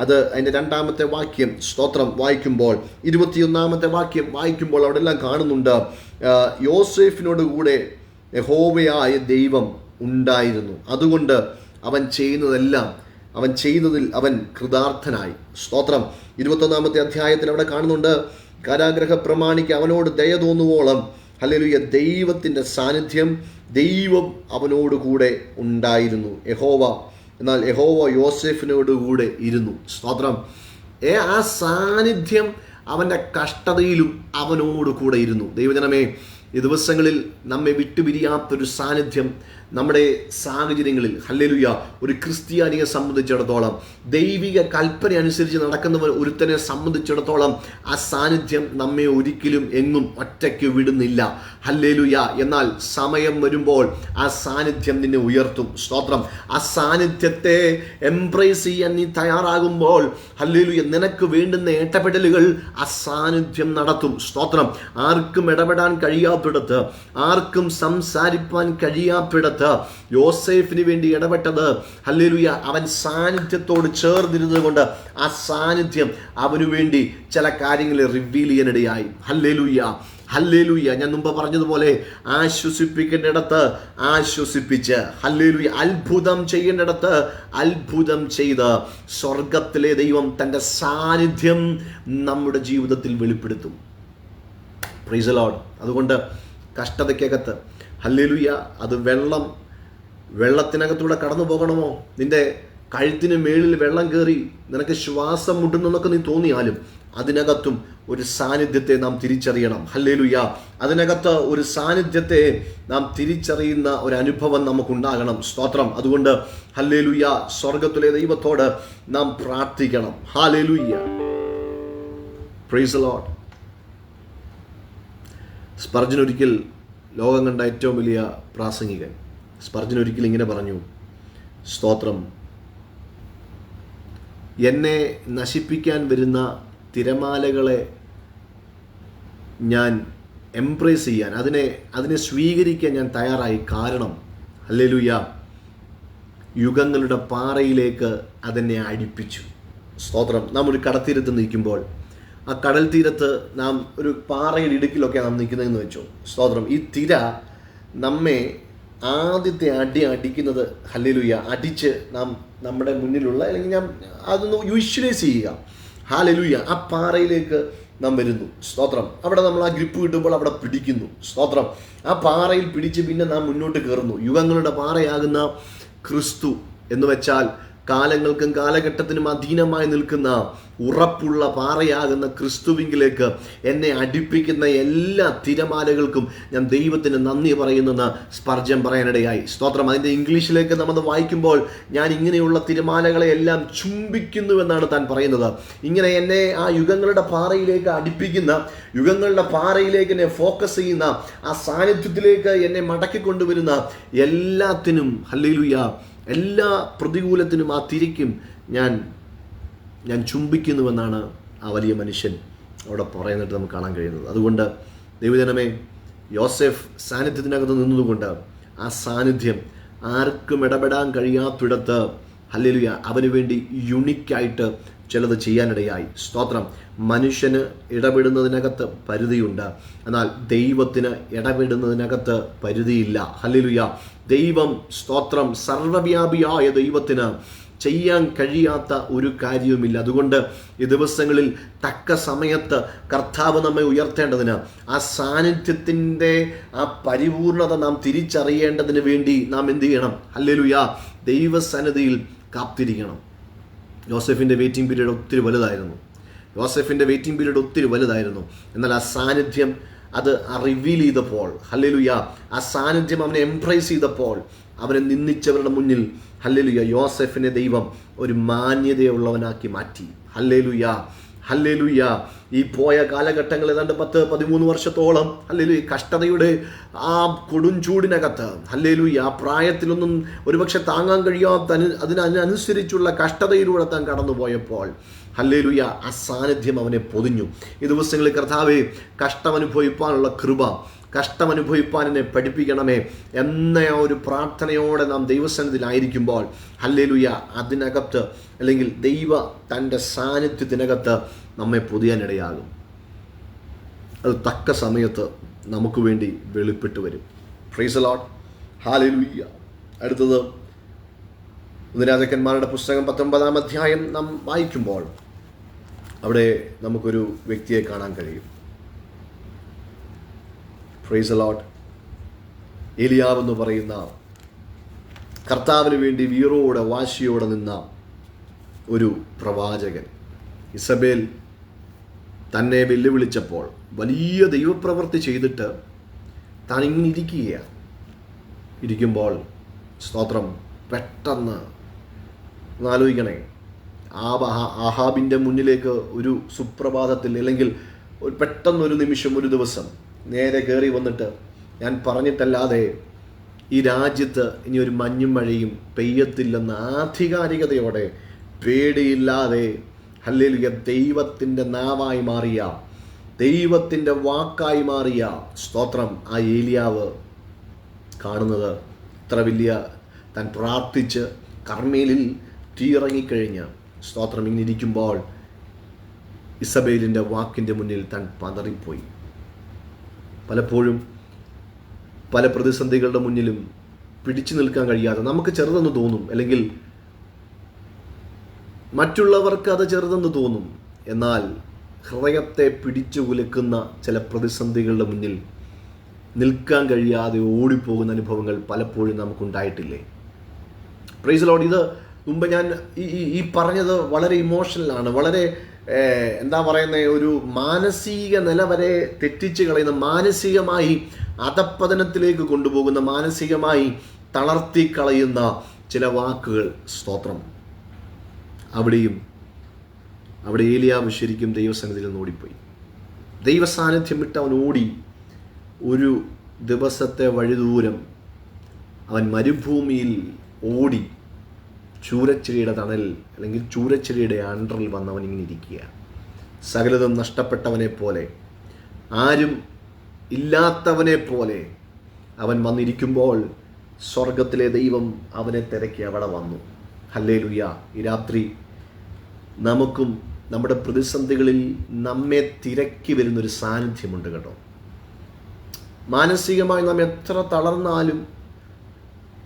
അത് അതിൻ്റെ 2-ാമത്തെ വാക്യം, സ്തോത്രം, വായിക്കുമ്പോൾ 21-ാമത്തെ വാക്യം വായിക്കുമ്പോൾ അവിടെ എല്ലാം കാണുന്നുണ്ട്, യോസേഫിനോട് കൂടെ യഹോവയായ ദൈവം ഉണ്ടായിരുന്നു, അതുകൊണ്ട് അവൻ ചെയ്തതിൽ അവൻ കൃതാർത്ഥനായി, സ്തോത്രം. 21-ാമത്തെ അധ്യായത്തിൽ അവിടെ കാണുന്നുണ്ട്, കാരാഗ്രഹ പ്രമാണിക്ക് അവനോട് ദയ തോന്നുവോളം, ഹല്ലേലൂയ, ദൈവത്തിൻ്റെ സാന്നിധ്യം, ദൈവം അവനോട് കൂടെ ഉണ്ടായിരുന്നു. എന്നാൽ യഹോവ യോസേഫിനോട് കൂടെ ഇരുന്നു, സ്തോത്രം. ആ സാന്നിധ്യം അവൻ്റെ കഷ്ടതയിലും അവനോട് കൂടെ ഇരുന്നു. ദൈവജനമേ, ഈ ദിവസങ്ങളിൽ നമ്മെ വിട്ടുപിരിയാത്തൊരു സാന്നിധ്യം നമ്മുടെ സാഹചര്യങ്ങളിൽ, ഹല്ലേലൂയ, ഒരു ക്രിസ്ത്യാനിയെ സംബന്ധിച്ചിടത്തോളം, ദൈവിക കൽപ്പന അനുസരിച്ച് നടക്കുന്നവർ ഒരുത്തനെ സംബന്ധിച്ചിടത്തോളം ആ സാന്നിധ്യം നമ്മെ ഒരിക്കലും എങ്ങും ഒറ്റയ്ക്ക് വിടുന്നില്ല. ഹല്ലേലൂയ. എന്നാൽ സമയം വരുമ്പോൾ ആ സാന്നിധ്യം നിന്നെ ഉയർത്തും, സ്തോത്രം. ആ സാന്നിധ്യത്തെ എംബ്രേസ് ചെയ്യാൻ നീ തയ്യാറാകുമ്പോൾ, ഹല്ലേലൂയ, നിനക്ക് വേണ്ടുന്ന ഇടപെടലുകൾ ആ സാന്നിധ്യം നടത്തും, സ്തോത്രം. ആർക്കും ഇടപെടാൻ കഴിയാത്തിടത്ത്, ആർക്കും സംസാരിപ്പാൻ കഴിയാത്തിടത്ത് യോസേഫിന് വേണ്ടി ഇടപെട്ടത്, ഹല്ലേലൂയ, അവൻ സാന്നിധ്യത്തോട് ചേർന്നിരുന്നത് കൊണ്ട് ആ സാന്നിധ്യം അവനു വേണ്ടി ചില കാര്യങ്ങളെ റിവീൽ ചെയ്യാനിടയായി. ഹല്ലേലൂയ. ഹല്ലേലൂയ. ഞാൻ മുമ്പ് പറഞ്ഞതുപോലെ ആശ്വസിപ്പിക്കേണ്ടിടത്ത് ആശ്വസിപ്പിച്ച്, ഹല്ലേലൂയ, അത്ഭുതം ചെയ്യേണ്ടിടത്ത് അത്ഭുതം ചെയ്ത് സ്വർഗത്തിലെ ദൈവം തൻ്റെ സാന്നിധ്യം നമ്മുടെ ജീവിതത്തിൽ വെളിപ്പെടുത്തും. Price the Lord. അതുകൊണ്ട് കഷ്ടതയ്ക്കകത്ത്, ഹല്ലേലൂയ, അത് വെള്ളത്തിനകത്തൂടെ കടന്നു പോകണമോ, നിന്റെ കഴുത്തിന് മേളിൽ വെള്ളം കയറി നിനക്ക് ശ്വാസം മുട്ടുന്നൊക്കെ നീ തോന്നിയാലും അതിനകത്തും ഒരു സാന്നിധ്യത്തെ നാം തിരിച്ചറിയണം. ഹല്ലേലൂയ. അതിനകത്ത് ഒരു സാന്നിധ്യത്തെ നാം തിരിച്ചറിയുന്ന ഒരു അനുഭവം നമുക്കുണ്ടാകണം. സ്തോത്രം. അതുകൊണ്ട് ഹല്ലേലൂയ, സ്വർഗത്തിലെ ദൈവത്തോട് നാം പ്രാർത്ഥിക്കണം. Hallelujah. Praise the Lord. Spurgeon ഒരിക്കൽ ലോകം കണ്ട ഏറ്റവും വലിയ പ്രാസംഗികൻ. സ്പർജൻ ഒരിക്കൽ ഇങ്ങനെ പറഞ്ഞു, സ്തോത്രം, എന്നെ നശിപ്പിക്കാൻ വരുന്ന തിരമാലകളെ ഞാൻ എംബ്രേസ് ചെയ്യാൻ, അതിനെ സ്വീകരിക്കാൻ ഞാൻ തയ്യാറായി. കാരണം ഹല്ലേലൂയ, യുഗങ്ങളുടെ പാറയിലേക്ക് അതെന്നെ അടുപ്പിച്ചു. സ്തോത്രം. നാം ഒരു കടൽത്തീരത്ത് നിൽക്കുമ്പോൾ ആ കടൽ തീരത്ത് നാം ഒരു പാറയുടെ ഇടുക്കിലൊക്കെ നാം നിൽക്കുന്നതെന്ന് വെച്ചോ. സ്തോത്രം. ഈ തിര നമ്മെ ആദ്യത്തെ അടിക്കുന്നത്, ഹല്ലേലൂയ, അടിച്ച് നമ്മുടെ മുന്നിലുള്ള, അല്ലെങ്കിൽ ഞാൻ അതൊന്ന് വിഷ്വലൈസ് ചെയ്യുക, ഹല്ലേലൂയ, ആ പാറയിലേക്ക് നാം വരുന്നു. സ്തോത്രം. അവിടെ നമ്മൾ ആ ഗ്രിപ്പ് കിട്ടുമ്പോൾ അവിടെ പിടിക്കുന്നു. സ്തോത്രം. ആ പാറയിൽ പിടിച്ച് പിന്നെ നാം മുന്നോട്ട് കയറുന്നു. യുഗങ്ങളുടെ പാറയാകുന്ന ക്രിസ്തു എന്ന് വെച്ചാൽ കാലങ്ങൾക്കും കാലഘട്ടത്തിനും അധീനമായി നിൽക്കുന്ന ഉറപ്പുള്ള പാറയാകുന്ന ക്രിസ്തുവിങ്കിലേക്ക് എന്നെ അടുപ്പിക്കുന്ന എല്ലാ തിരമാലകൾക്കും ഞാൻ ദൈവത്തിന് നന്ദി പറയുന്നെന്ന് സ്പർജൻ പറയാനിടയായി. സ്തോത്രം. അതിൻ്റെ ഇംഗ്ലീഷിലേക്ക് നമ്മൾ വായിക്കുമ്പോൾ, ഞാൻ ഇങ്ങനെയുള്ള തിരമാലകളെ എല്ലാം ചുംബിക്കുന്നുവെന്നാണ് താൻ പറയുന്നത്. ഇങ്ങനെ എന്നെ ആ യുഗങ്ങളുടെ പാറയിലേക്ക് അടുപ്പിക്കുന്ന, യുഗങ്ങളുടെ പാറയിലേക്ക് എന്നെ ഫോക്കസ് ചെയ്യുന്ന, ആ സാന്നിധ്യത്തിലേക്ക് എന്നെ മടക്കിക്കൊണ്ടുവരുന്ന എല്ലാത്തിനും, ഹല്ലേലൂയ, എല്ലാ പ്രതികൂലത്തിനും, ആ തിരയ്ക്കും ഞാൻ ചുംബിക്കുന്നുവെന്നാണ് ആ വലിയ മനുഷ്യൻ അവിടെ പറയുന്നിട്ട് നമുക്ക് കാണാൻ കഴിയുന്നത്. അതുകൊണ്ട് ദൈവജനമേ, യോസെഫ് സാന്നിധ്യത്തിനകത്ത് നിന്നതുകൊണ്ട് ആ സാന്നിധ്യം ആർക്കും ഇടപെടാൻ കഴിയാത്തിടത്ത്, ഹല്ലേലൂയ, അവന് വേണ്ടി യുണിക്കായിട്ട് ചിലത് ചെയ്യാനിടയായി. സ്തോത്രം. മനുഷ്യന് ഇടപെടുന്നതിനകത്ത് പരിധിയുണ്ട്, എന്നാൽ ദൈവത്തിന് ഇടപെടുന്നതിനകത്ത് പരിധിയില്ല. ഹല്ലേലൂയ. ദൈവം, സ്തോത്രം, സർവ്വവ്യാപിയായ ദൈവത്തിന് ചെയ്യാൻ കഴിയാത്ത ഒരു കാര്യവുമില്ല. അതുകൊണ്ട് ഈ ദിവസങ്ങളിൽ തക്ക സമയത്ത് കർത്താവ് നമ്മെ ഉയർത്തേണ്ടതിന്, ആ സാന്നിധ്യത്തിൻ്റെ ആ പരിപൂർണത നാം തിരിച്ചറിയേണ്ടതിന് വേണ്ടി നാം എന്ത് ചെയ്യണം? ഹല്ലേലൂയ, ദൈവസന്നിധിയിൽ കാത്തിരിക്കണം. യോസെഫിൻ്റെ വെയിറ്റിംഗ് പീരീഡ് ഒത്തിരി വലുതായിരുന്നു. എന്നാൽ ആ സാന്നിധ്യം അത് റിവീൽ ചെയ്തപ്പോൾ, ഹല്ലേലൂയ, ആ സാന്നിധ്യം അവനെ എംബ്രേസ് ചെയ്തപ്പോൾ, അവനെ നിന്ദിച്ചവരുടെ മുന്നിൽ, ഹല്ലേലൂയ, യോസെഫിനെ ദൈവം ഒരു മാന്യതയുള്ളവനാക്കി മാറ്റി. Hallelujah, hallelujah. ഈ പോയ കാലഘട്ടങ്ങൾ ഏതാണ്ട് 10-13 വർഷത്തോളം, ഹല്ലേലൂയ, കഷ്ടതയുടെ ആ കൊടുംചൂടിനകത്ത്, ഹല്ലേലൂയ, ആ പ്രായത്തിലൊന്നും ഒരുപക്ഷെ താങ്ങാൻ കഴിയാത്ത അതിനനുസരിച്ചുള്ള കഷ്ടതയിലൂടെ താൻ കടന്നുപോയപ്പോൾ, ഹല്ലേലൂയ, ആ സാന്നിധ്യം അവനെ പൊതിഞ്ഞു. ഈ ദിവസങ്ങളിൽ കർത്താവേ, കഷ്ടമനുഭവിപ്പാനുള്ള കൃപ, കഷ്ടമനുഭവിപ്പാൻ എന്നെ പഠിപ്പിക്കണമേ എന്ന ഒരു പ്രാർത്ഥനയോടെ നാം ദൈവസന്നിധിയിലായിരിക്കുമ്പോൾ, ഹല്ലേലൂയ, അതിനകത്ത്, അല്ലെങ്കിൽ ദൈവ തൻ്റെ സാന്നിധ്യത്തിനകത്ത് നമ്മെ പൊതിയാനിടയാകും. അത് തക്ക സമയത്ത് നമുക്ക് വേണ്ടി വെളിപ്പെട്ട് വരും. Price the Lord. ഹല്ലേലൂയ. അടുത്തത്, രാജാക്കന്മാരുടെ പുസ്തകം 19-ാം അധ്യായം നാം വായിക്കുമ്പോൾ അവിടെ നമുക്കൊരു വ്യക്തിയെ കാണാൻ കഴിയും. Price the Lord. ഏലിയാവ് എന്ന് പറയുന്ന കർത്താവിന് വേണ്ടി വീറോടെ വാശിയോടെ നിന്ന ഒരു പ്രവാചകൻ. ഇസബേൽ തന്നെ വെല്ലുവിളിച്ചപ്പോൾ, വലിയ ദൈവപ്രവൃത്തി ചെയ്തിട്ട് താൻ ഇങ്ങനെ ഇരിക്കുമ്പോൾ, സ്തോത്രം, പെട്ടെന്ന് ആലോചിക്കണേ, ആഹാബിൻ്റെ മുന്നിലേക്ക് ഒരു സുപ്രഭാതത്തിൽ, അല്ലെങ്കിൽ പെട്ടെന്നൊരു നിമിഷം, ഒരു ദിവസം നേരെ കയറി വന്നിട്ട്, ഞാൻ പറഞ്ഞിട്ടല്ലാതെ ഈ രാജ്യത്ത് ഇനി ഒരു മഞ്ഞും മഴയും പെയ്യത്തില്ലെന്ന ആധികാരികതയോടെ, പേടിയില്ലാതെ, ഹല്ലേലൂയ, ദൈവത്തിൻ്റെ നാവായി മാറിയ, ദൈവത്തിൻ്റെ വാക്കായി മാറിയ, സ്തോത്രം, ആ ഏലിയാവ് കാണുന്നത് ഇത്ര വലിയ, താൻ പ്രാർത്ഥിച്ച് കർമ്മേലിൽ തീയിറങ്ങിക്കഴിഞ്ഞ്, സ്തോത്രം, ഇങ്ങനെ ഇരിക്കുമ്പോൾ ഇസബേലിൻ്റെ വാക്കിൻ്റെ മുന്നിൽ താൻ പതറിപ്പോയി. പലപ്പോഴും പല പ്രതിസന്ധികളുടെ മുന്നിലും പിടിച്ചു നിൽക്കാൻ കഴിയാതെ നമുക്ക് ചെറുതെന്ന് തോന്നും, അല്ലെങ്കിൽ മറ്റുള്ളവർക്ക് അത് ചെറുതെന്ന് തോന്നും. എന്നാൽ ഹൃദയത്തെ പിടിച്ചു കുലുക്കുന്ന ചില പ്രതിസന്ധികളുടെ മുന്നിൽ നിൽക്കാൻ കഴിയാതെ ഓടിപ്പോകുന്ന അനുഭവങ്ങൾ പലപ്പോഴും നമുക്കുണ്ടായിട്ടില്ലേ? Price the Lord. ഇത് മുമ്പ് ഞാൻ ഈ പറഞ്ഞത് വളരെ ഇമോഷണലാണ്, വളരെ എന്താ പറയുന്നത്, ഒരു മാനസിക നില വരെ തെറ്റിച്ച് കളയുന്ന, മാനസികമായി അധപ്പതനത്തിലേക്ക് കൊണ്ടുപോകുന്ന, മാനസികമായി തളർത്തി കളയുന്ന ചില വാക്കുകൾ. സ്തോത്രം. അവിടെ ഏലിയാവ് ശരിക്കും ദൈവസന്നിധിയിൽ നിന്ന് ഓടിപ്പോയി. ദൈവസാന്നിധ്യം വിട്ട് അവൻ ഓടി. ഒരു ദിവസത്തെ വഴിദൂരം അവൻ മരുഭൂമിയിൽ ഓടി ചൂരച്ചെടിയുടെ തണൽ, അല്ലെങ്കിൽ ചൂരച്ചെടിയുടെ അണ്ടറിൽ വന്നവൻ ഇങ്ങനെ ഇരിക്കുക. സകലതും നഷ്ടപ്പെട്ടവനെ പോലെ, ആരും ഇല്ലാത്തവനെ പോലെ അവൻ വന്നിരിക്കുമ്പോൾ സ്വർഗത്തിലെ ദൈവം അവനെ തിരക്കി അവിടെ വന്നു. ഹല്ലേലൂയ. ഈ രാത്രി നമുക്കും നമ്മുടെ പ്രതിസന്ധികളിൽ നമ്മെ തിരക്കി വരുന്നൊരു സാന്നിധ്യമുണ്ട് കേട്ടോ. മാനസികമായി നാം എത്ര തളർന്നാലും,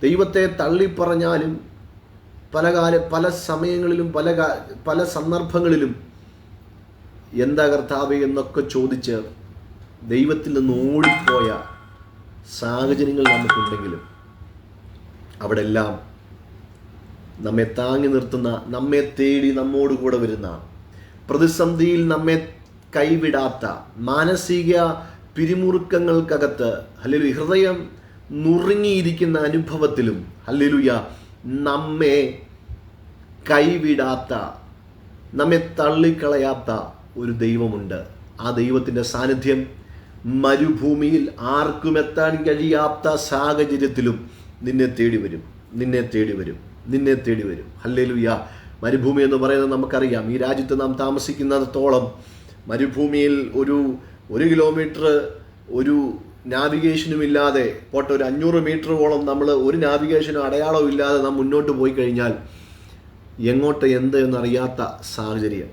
ദൈവത്തെ തള്ളിപ്പറഞ്ഞാലും, പല സമയങ്ങളിലും പല സന്ദർഭങ്ങളിലും എന്താ കർത്താവേ എന്നൊക്കെ ചോദിച്ച് ദൈവത്തിൽ നിന്ന് ഓടിപ്പോയ സാഹചര്യങ്ങൾ നമുക്കുണ്ടെങ്കിലും അവിടെ എല്ലാം നമ്മെ താങ്ങി നിർത്തുന്ന, നമ്മെ തേടി നമ്മോട് കൂടെ വരുന്ന, പ്രതിസന്ധിയിൽ നമ്മെ കൈവിടാത്ത, മാനസിക പിരിമുറുക്കങ്ങൾക്കകത്ത് ഹല്ലേലൂയ ഹൃദയം നുറുങ്ങിയിരിക്കുന്ന അനുഭവത്തിലും ഹല്ലേലൂയ നമ്മെ കൈവിടാത്ത, നമ്മെ തള്ളിക്കളയാത്ത ഒരു ദൈവമുണ്ട്. ആ ദൈവത്തിൻ്റെ സാന്നിധ്യം മരുഭൂമിയിൽ ആർക്കും എത്താൻ കഴിയാത്ത സാഹചര്യത്തിലും നിന്നെ തേടി വരും. ഹല്ലേലൂയ. മരുഭൂമി എന്ന് പറയുന്നത് നമുക്കറിയാം. ഈ രാജ്യത്ത് നാം താമസിക്കുന്നിടത്തോളം മരുഭൂമിയിൽ ഒരു കിലോമീറ്റർ ഒരു നാവിഗേഷനും ഇല്ലാതെ പോട്ടെ, ഒരു 500 മീറ്ററോളം നമ്മൾ ഒരു നാവിഗേഷനും അടയാളവും ഇല്ലാതെ നാം മുന്നോട്ട് പോയി കഴിഞ്ഞാൽ എങ്ങോട്ട് എന്ത് എന്നറിയാത്ത സാഹചര്യം.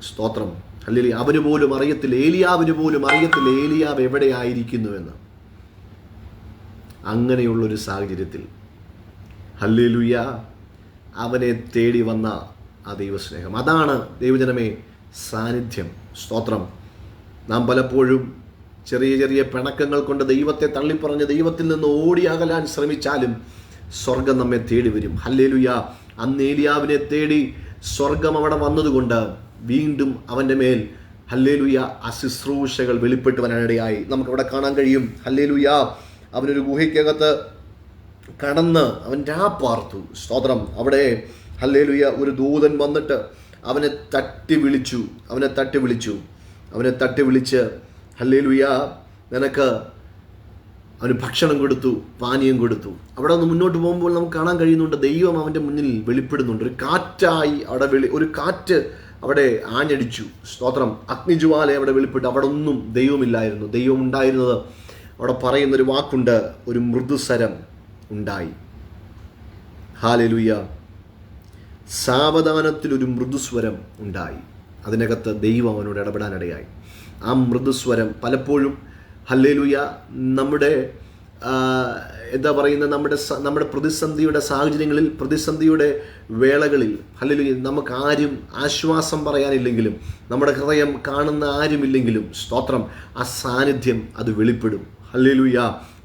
സ്തോത്രം. ഹല്ലേലൂയ. അവന് പോലും അറിയത്തില്ല, ഏലിയാവിന് പോലും അറിയത്തില്ല ഏലിയാവ് എവിടെയായിരിക്കുന്നുവെന്ന്. അങ്ങനെയുള്ളൊരു സാഹചര്യത്തിൽ ഹല്ലേലൂയ അവനെ തേടി വന്ന ആ ദൈവസ്നേഹം, അതാണ് ദൈവജനമേ സാന്നിധ്യം. സ്തോത്രം. നാം പലപ്പോഴും ചെറിയ പിണക്കങ്ങൾ കൊണ്ട് ദൈവത്തെ തള്ളിപ്പറഞ്ഞ് ദൈവത്തിൽ നിന്ന് ഓടിയകലാൻ ശ്രമിച്ചാലും സ്വർഗം നമ്മെ തേടി വരും. ഹല്ലേലൂയ. അന്ന് ഏലിയാവിനെ തേടി സ്വർഗം അവിടെ വന്നതുകൊണ്ട് വീണ്ടും അവൻ്റെ മേൽ ഹല്ലേലൂയ ശുശ്രൂഷകൾ വെളിപ്പെട്ട് വരാനിടയായി. നമുക്കവിടെ കാണാൻ കഴിയും. ഹല്ലേലൂയ. അവനൊരു ഗുഹയ്ക്കകത്ത് കടന്ന് അവൻ രാപ്പാർത്തു. സ്തോത്രം. അവിടെ ഹല്ലേലൂയ ഒരു ദൂതൻ വന്നിട്ട് അവനെ തട്ടി വിളിച്ച് ഹല്ലേലൂയ നിനക്ക് അവന് ഭക്ഷണം കൊടുത്തു, പാനീയം കൊടുത്തു. അവിടെ നിന്ന് മുന്നോട്ട് പോകുമ്പോൾ നമുക്ക് കാണാൻ കഴിയുന്നുണ്ട്, ദൈവം അവൻ്റെ മുന്നിൽ വെളിപ്പെടുന്നുണ്ട്. ഒരു കാറ്റായി അവിടെ ഒരു കാറ്റ് അവിടെ ആഞ്ഞടിച്ചു. സ്തോത്രം. അഗ്നിജ്വാല അവിടെ വെളിപ്പെട്ടു. അവിടെ ഒന്നും ദൈവമില്ലായിരുന്നു. ദൈവം ഉണ്ടായിരുന്നത് അവിടെ പറയുന്നൊരു വാക്കുണ്ട്, ഒരു മൃദുസ്വരം ഉണ്ടായി. ഹല്ലേലൂയ. സാവധാനത്തിലൊരു മൃദുസ്വരം ഉണ്ടായി. അതിനകത്ത് ദൈവം അവനോട് ഇടപെടാനിടയായി. ആ മൃദുസ്വരം പലപ്പോഴും ഹല്ലേലൂയ നമ്മുടെ എന്താ പറയുന്നത്, നമ്മുടെ പ്രതിസന്ധിയുടെ സാഹചര്യങ്ങളിൽ, പ്രതിസന്ധിയുടെ വേളകളിൽ ഹല്ലേലൂയ നമുക്ക് ആരും ആശ്വാസം പറയാനില്ലെങ്കിലും, നമ്മുടെ ഹൃദയം കാണുന്ന ആരുമില്ലെങ്കിലും സ്തോത്രം ആ സാന്നിധ്യം അത് വെളിപ്പെടും. ഹല്ലേലൂയ.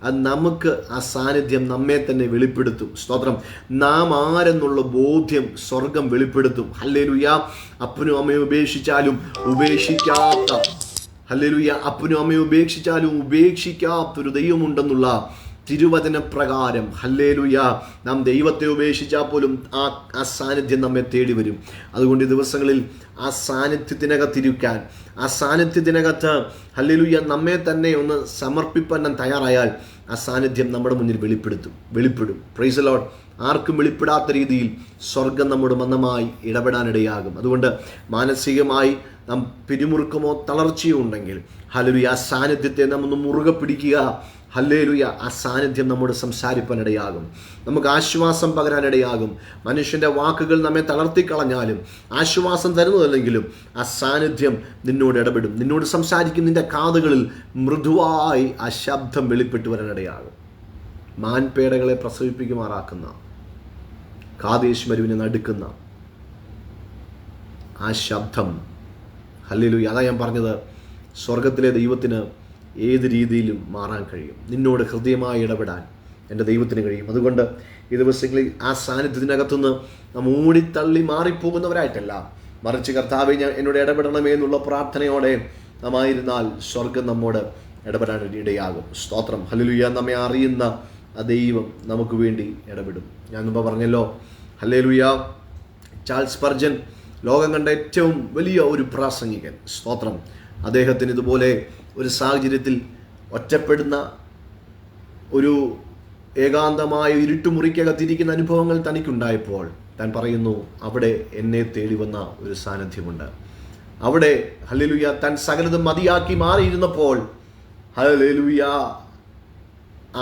അത് നമുക്ക് ആ സാന്നിധ്യം നമ്മെ തന്നെ വെളിപ്പെടുത്തും. സ്തോത്രം. നാം ആരെന്നുള്ള ബോധ്യം സ്വർഗം വെളിപ്പെടുത്തും. ഹല്ലേലൂയ. അപ്പനും അമ്മയും ഉപേക്ഷിച്ചാലും ഉപേക്ഷിക്കാത്ത, ഹല്ലേലൂയ, അപ്പനും അമ്മയും ഉപേക്ഷിച്ചാലും ഉപേക്ഷിക്കാത്തൊരു ദൈവമുണ്ടെന്നുള്ള തിരുവചന പ്രകാരം ഹല്ലേലൂയ നാം ദൈവത്തെ ഉപേക്ഷിച്ചാൽ പോലും ആ സാന്നിധ്യം നമ്മെ തേടി വരും. അതുകൊണ്ട് ഈ ദിവസങ്ങളിൽ ആ സാന്നിധ്യത്തിനകത്തിരിക്കാൻ, ആ സാന്നിധ്യത്തിനകത്ത് ഹല്ലേലൂയ നമ്മെ തന്നെ ഒന്ന് സമർപ്പിപ്പാൻ നാം തയ്യാറായാൽ ആ സാന്നിധ്യം നമ്മുടെ മുന്നിൽ വെളിപ്പെടും. Praise the Lord. ആർക്കും വെളിപ്പെടാത്ത രീതിയിൽ സ്വർഗം നമ്മുടെ മന്ദമായി ഇടപെടാനിടയാകും. അതുകൊണ്ട് മാനസികമായി നാം പിരിമുറുക്കമോ തളർച്ചയോ ഉണ്ടെങ്കിൽ ഹല്ലേലൂയ ആ സാന്നിധ്യത്തെ നാം ഒന്ന് മുറുകെ പിടിക്കുക. ഹല്ലേലൂയ. ആ സാന്നിധ്യം നമ്മോട് സംസാരിപ്പാനിടയാകും, നമുക്ക് ആശ്വാസം പകരാനിടയാകും. മനുഷ്യൻ്റെ വാക്കുകൾ നമ്മെ തളർത്തിക്കളഞ്ഞാലും ആശ്വാസം തരുന്നതല്ലെങ്കിലും ആ സാന്നിധ്യം നിന്നോട് ഇടപെടും, നിന്നോട് സംസാരിക്കും. നിൻ്റെ കാതുകളിൽ മൃദുവായി ആ ശബ്ദം വെളിപ്പെട്ടു വരാനിടയാകും. മാൻപേടകളെ പ്രസവിപ്പിക്കുമാറാക്കുന്ന, കാദേശ് മരുവിനെ നടുക്കുന്ന ആ ശബ്ദം, ഹല്ലേലൂയ. അതാ ഞാൻ പറഞ്ഞത്, സ്വർഗത്തിലെ ദൈവത്തിന് ഏത് രീതിയിലും മാറാൻ കഴിയും. നിന്നോട് ഹൃദയമായി ഇടപെടാൻ എൻ്റെ ദൈവത്തിന് കഴിയും. അതുകൊണ്ട് ഈ ദിവസങ്ങളിൽ ആ സാന്നിധ്യത്തിനകത്തുനിന്ന് നാം ഓടിത്തള്ളി മാറിപ്പോകുന്നവരായിട്ടല്ല, മറിച്ച് കർത്താവേ ഞാൻ എന്നോട് ഇടപെടണമേ എന്നുള്ള പ്രാർത്ഥനയോടെ നാം ആയിരുന്നാൽ സ്വർഗം നമ്മോട് ഇടപെടാൻ ഇടയാകും. സ്തോത്രം, ഹല്ലേലൂയ. നമ്മെ അറിയുന്ന ആ ദൈവം നമുക്ക് വേണ്ടി ഇടപെടും. ഞാൻ മുമ്പ് പറഞ്ഞല്ലോ, ഹല്ലേലൂയ. ചാൾസ് സ്പർജൻ ലോകം കണ്ട ഏറ്റവും വലിയ ഒരു പ്രാസംഗികൻ. സ്തോത്രം. അദ്ദേഹത്തിന് ഇതുപോലെ ഒരു സാഹചര്യത്തിൽ ഒറ്റപ്പെടുന്ന ഒരു ഏകാന്തമായ ഇരുട്ടുമുറിക്കകത്തിരിക്കുന്ന അനുഭവങ്ങൾ തനിക്കുണ്ടായപ്പോൾ താൻ പറയുന്നു, അവിടെ എന്നെ തേടി വന്ന ഒരു സാന്നിധ്യമുണ്ട്. അവിടെ ഹല്ലേലൂയ താൻ സകലതും മതിയാക്കി മാറിയിരുന്നപ്പോൾ ഹല്ലേലൂയ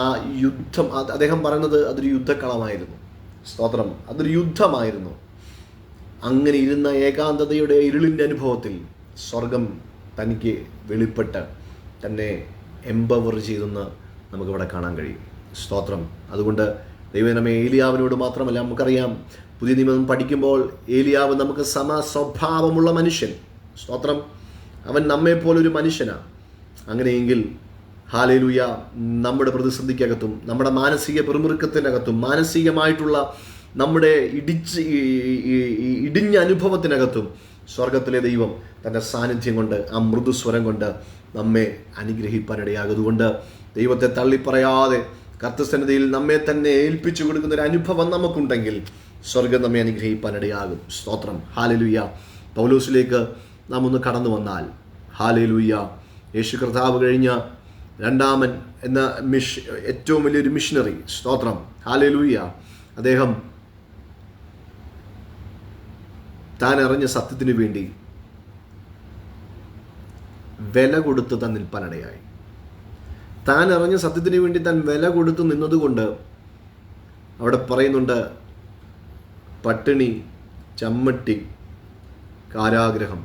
ആ യുദ്ധം, അദ്ദേഹം പറയുന്നത് അതൊരു യുദ്ധക്കളമായിരുന്നു. സ്തോത്രം, അതൊരു യുദ്ധമായിരുന്നു. അങ്ങനെ ഇരുന്ന ഏകാന്തതയുടെ ഇരുളിൻ്റെ അനുഭവത്തിൽ സ്വർഗം തനിക്ക് വെളിപ്പെട്ട് തന്നെ എംപവർ ചെയ്തെന്ന് നമുക്കിവിടെ കാണാൻ കഴിയും. സ്തോത്രം. അതുകൊണ്ട് ദൈവം നമ്മെ ഏലിയാവിനോട് മാത്രമല്ല, നമുക്കറിയാം പുതിയ നിയമം പഠിക്കുമ്പോൾ ഏലിയാവ് നമുക്ക് സമസ്വഭാവമുള്ള മനുഷ്യൻ. സ്തോത്രം. അവൻ നമ്മെപ്പോലൊരു മനുഷ്യനാണ്. അങ്ങനെയെങ്കിൽ ഹല്ലേലൂയ നമ്മുടെ പ്രതിസന്ധിക്കകത്തും നമ്മുടെ മാനസിക പിറുമുറുക്കത്തിനകത്തും മാനസികമായിട്ടുള്ള നമ്മുടെ ഇടിഞ്ഞ അനുഭവത്തിനകത്തും സ്വർഗത്തിലെ ദൈവം തൻ്റെ സാന്നിധ്യം കൊണ്ട് ആ മൃദുസ്വരം കൊണ്ട് നമ്മെ അനുഗ്രഹിപ്പാനിടയാകുന്നതുകൊണ്ട് ദൈവത്തെ തള്ളിപ്പറയാതെ കർത്തൃസന്നിധിയിൽ നമ്മെ തന്നെ ഏൽപ്പിച്ചു കൊടുക്കുന്ന ഒരു അനുഭവം നമുക്കുണ്ടെങ്കിൽ സ്വർഗം നമ്മെ അനുഗ്രഹിപ്പാനിടയാകും. സ്തോത്രം. ഹല്ലേലൂയ. പൗലോസിലേക്ക് നാം ഒന്ന് കടന്നു വന്നാൽ, ഹല്ലേലൂയ, യേശു കർത്താവ് കഴിഞ്ഞ രണ്ടാമൻ എന്ന ഏറ്റവും വലിയൊരു മിഷണറി. സ്തോത്രം. ഹല്ലേലൂയ. അദ്ദേഹം താൻ അറിഞ്ഞ സത്യത്തിന് വേണ്ടി വില കൊടുത്ത് താൻ നിൽപ്പാനിടയായി. താൻ അറിഞ്ഞ സത്യത്തിന് വേണ്ടി താൻ വില കൊടുത്ത് നിന്നതുകൊണ്ട് അവിടെ പറയുന്നുണ്ട്, പട്ടിണി, ചമ്മട്ടി, കാരാഗ്രഹം,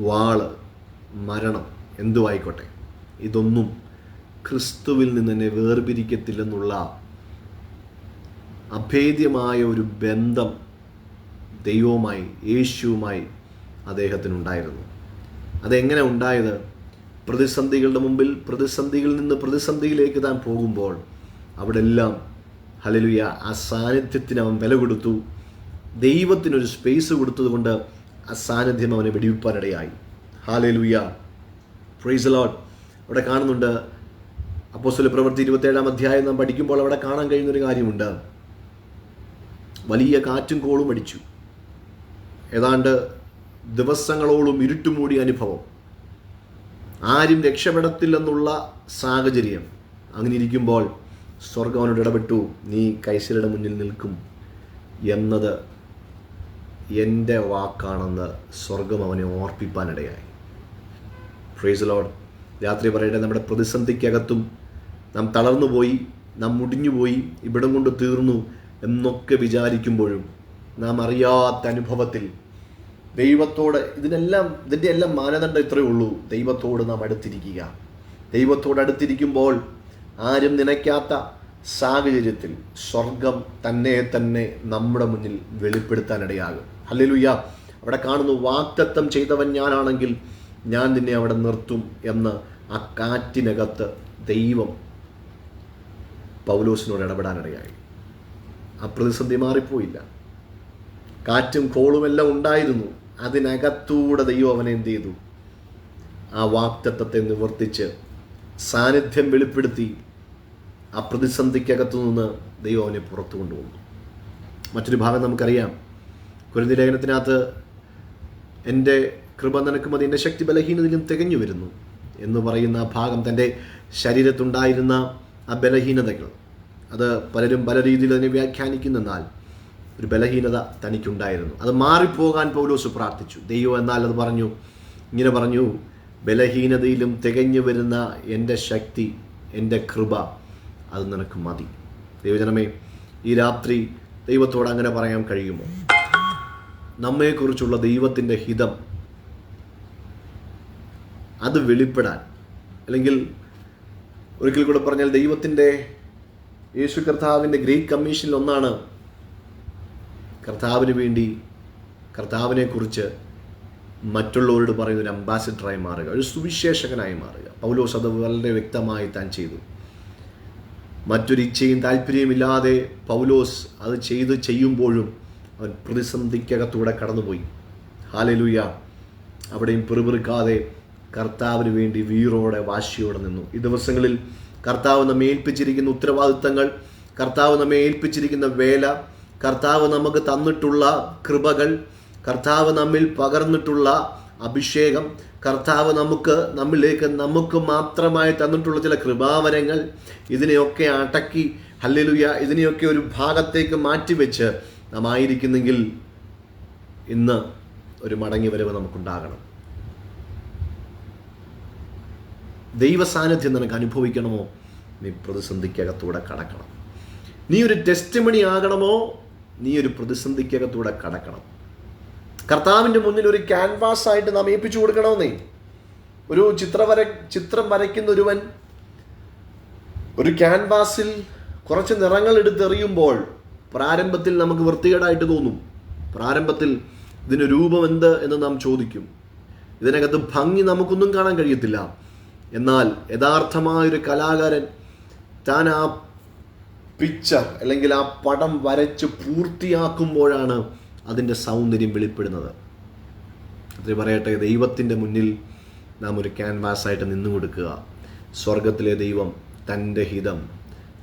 വാള്, മരണം, എന്തുമായിക്കോട്ടെ, ഇതൊന്നും ക്രിസ്തുവിൽ നിന്ന് എന്നെ വേർപിരിക്കത്തില്ലെന്നുള്ള അഭേദ്യമായ ഒരു ബന്ധം ദൈവവുമായി, യേശുവുമായി അദ്ദേഹത്തിനുണ്ടായിരുന്നു. അതെങ്ങനെ ഉണ്ടായത്? പ്രതിസന്ധികളുടെ മുമ്പിൽ പ്രതിസന്ധികളിൽ നിന്ന് പ്രതിസന്ധിയിലേക്ക് താൻ പോകുമ്പോൾ അവിടെ എല്ലാം ഹല്ലേലൂയ ആ സാന്നിധ്യത്തിന് അവൻ വില കൊടുത്തു. ദൈവത്തിനൊരു സ്പേസ് കൊടുത്തതുകൊണ്ട് ആ സാന്നിധ്യം അവനെ വെടിവെപ്പാനിടയായി. ഹല്ലേലൂയ. Praise the Lord. അവിടെ കാണുന്നുണ്ട്, അപ്പോസ്തല പ്രവൃത്തി 27-ാം അധ്യായം നാം പഠിക്കുമ്പോൾ അവിടെ കാണാൻ കഴിയുന്നൊരു കാര്യമുണ്ട്. വലിയ കാറ്റും കോളും അടിച്ചു. ഏതാണ്ട് ദിവസങ്ങളോളം ഇരുട്ടുമൂടിയ അനുഭവം, ആരും രക്ഷപ്പെടത്തില്ലെന്നുള്ള സാഹചര്യം. അങ്ങനെ ഇരിക്കുമ്പോൾ സ്വർഗം അവനോട് ഇടപെട്ടു, നീ കൈസരുടെ മുന്നിൽ നിൽക്കും എന്നത് എൻ്റെ വാക്കാണെന്ന് സ്വർഗം അവനെ ഓർപ്പിപ്പാനിടയായി. Price the Lord. രാത്രി പറയട്ടെ, നമ്മുടെ പ്രതിസന്ധിക്കകത്തും നാം തളർന്നുപോയി, നാം മുടിഞ്ഞുപോയി, ഇവിടം കൊണ്ട് തീർന്നു എന്നൊക്കെ വിചാരിക്കുമ്പോഴും നാം അറിയാത്ത അനുഭവത്തിൽ ദൈവത്തോട്, ഇതിൻ്റെ എല്ലാം മാനദണ്ഡം ഇത്രയേ ഉള്ളൂ, ദൈവത്തോട് നാം അടുത്തിരിക്കുക. ദൈവത്തോട് അടുത്തിരിക്കുമ്പോൾ ആരും നനയ്ക്കാത്ത സാഹചര്യത്തിൽ സ്വർഗം തന്നെ നമ്മുടെ മുന്നിൽ വെളിപ്പെടുത്താനിടയാകും. ഹല്ലേലൂയ. അവിടെ കാണുന്നു, വാഗ്ദത്തം ചെയ്തവൻ ഞാനാണെങ്കിൽ ഞാൻ നിന്നെ അവിടെ നിർത്തും എന്ന് ആ കാറ്റിനകത്ത് ദൈവം പൗലോസിനോട് ഇടപെടാനിടയായി. ആ പ്രതിസന്ധി മാറിപ്പോയില്ല. കാറ്റും കോളുമെല്ലാം ഉണ്ടായിരുന്നു. അതിനകത്തൂടെ ദൈവം അവനെ എന്ത് ചെയ്തു? ആ വാഗ്ദത്തത്തെ നിവർത്തിച്ച് സാന്നിധ്യം വെളിപ്പെടുത്തി ആ പ്രതിസന്ധിക്കകത്തു നിന്ന് ദൈവം അവനെ പുറത്തു കൊണ്ടുപോകുന്നു. മറ്റൊരു ഭാഗം നമുക്കറിയാം, കൊരിന്ത്യർ ലേഖനത്തിനകത്ത് എൻ്റെ കൃപ നിനക്ക് മതി, എൻ്റെ ശക്തി ബലഹീനതയിലും തികഞ്ഞു വരുന്നു എന്ന് പറയുന്ന ആ ഭാഗം, തൻ്റെ ശരീരത്തുണ്ടായിരുന്ന ആ ബലഹീനതകൾ, അത് പലരും പല രീതിയിൽ അതിനെ വ്യാഖ്യാനിക്കുന്നെന്നാൽ ഒരു ബലഹീനത തനിക്കുണ്ടായിരുന്നു. അത് മാറിപ്പോകാൻ പൗലോസ് പ്രാർത്ഥിച്ചു. ദൈവം എന്നാൽ അത് ഇങ്ങനെ പറഞ്ഞു, ബലഹീനതയിലും തികഞ്ഞു വരുന്ന എൻ്റെ ശക്തി എൻ്റെ കൃപ അത് നിനക്ക് മതി. ദൈവജനമേ, ഈ രാത്രി ദൈവത്തോട് അങ്ങനെ പറയാൻ കഴിയുമോ? നമ്മെക്കുറിച്ചുള്ള ദൈവത്തിൻ്റെ ഹിതം അത് വെളിപ്പെടാൻ, അല്ലെങ്കിൽ ഒരിക്കൽ കൂടെ പറഞ്ഞാൽ ദൈവത്തിൻ്റെ യേശു കർത്താവിൻ്റെ ഗ്രേറ്റ് കമ്മീഷനിൽ ഒന്നാണ് കർത്താവിന് വേണ്ടി, കർത്താവിനെക്കുറിച്ച് മറ്റുള്ളവരോട് പറയുന്ന ഒരു അംബാസിഡറായി മാറുക, ഒരു സുവിശേഷകനായി മാറുക. പൗലോസ് അത് വളരെ വ്യക്തമായി താൻ ചെയ്തു. മറ്റൊരു ഇച്ഛയും താല്പര്യമില്ലാതെ പൗലോസ് അത് ചെയ്യുമ്പോഴും അവൻ പ്രതിസന്ധിക്കകത്തൂടെ കടന്നുപോയി. ഹല്ലേലൂയ. അവിടെയും പിറുപിറുക്കാതെ കർത്താവിന് വേണ്ടി വീറോടെ വാശിയോടെ നിന്നു. ഈ ദിവസങ്ങളിൽ കർത്താവ് നമ്മെ ഏൽപ്പിച്ചിരിക്കുന്ന ഉത്തരവാദിത്തങ്ങൾ, കർത്താവ് നമ്മെ ഏൽപ്പിച്ചിരിക്കുന്ന വേല, കർത്താവ് നമുക്ക് തന്നിട്ടുള്ള കൃപകൾ, കർത്താവ് നമ്മിൽ പകർന്നിട്ടുള്ള അഭിഷേകം, കർത്താവ് നമുക്ക് മാത്രമായി തന്നിട്ടുള്ള ചില കൃപാവരങ്ങൾ, ഇതിനെയൊക്കെ അടക്കി ഹല്ലേലൂയ, ഇതിനെയൊക്കെ ഒരു ഭാഗത്തേക്ക് മാറ്റിവെച്ച് നാം ആയിരിക്കുന്നെങ്കിൽ ഇന്ന് ഒരു മടങ്ങി വരവ് നമുക്കുണ്ടാകണം. ദൈവ സാന്നിധ്യം നിനക്ക് അനുഭവിക്കണമോ? നീ പ്രതിസന്ധിക്കകത്തൂടെ കടക്കണം. നീ ഒരു ടെസ്റ്റിമണി ആകണമോ? നീ ഒരു പ്രതിസന്ധിക്കകത്തൂടെ കടക്കണം. കർത്താവിൻ്റെ മുന്നിൽ ഒരു ക്യാൻവാസ് ആയിട്ട് നാം ഏൽപ്പിച്ചു കൊടുക്കണമെന്നേ. ഒരു ചിത്രം വരയ്ക്കുന്ന ഒരുവൻ ഒരു ക്യാൻവാസിൽ കുറച്ച് നിറങ്ങൾ എടുത്തെറിയുമ്പോൾ പ്രാരംഭത്തിൽ നമുക്ക് വൃത്തികേടായിട്ട് തോന്നും. പ്രാരംഭത്തിൽ ഇതിന് രൂപം എന്ത് എന്ന് നാം ചോദിക്കും. ഇതിനകത്ത് ഭംഗി നമുക്കൊന്നും കാണാൻ കഴിയത്തില്ല. എന്നാൽ യഥാർത്ഥമായൊരു കലാകാരൻ താൻ ആ പിക്ചർ അല്ലെങ്കിൽ ആ പടം വരച്ച് പൂർത്തിയാക്കുമ്പോഴാണ് അതിൻ്റെ സൗന്ദര്യം വെളിപ്പെടുന്നത്. അത് പറയട്ടെ, ദൈവത്തിൻ്റെ മുന്നിൽ നാം ഒരു ക്യാൻവാസായിട്ട് നിന്നു കൊടുക്കുക. സ്വർഗത്തിലെ ദൈവം തൻ്റെ ഹിതം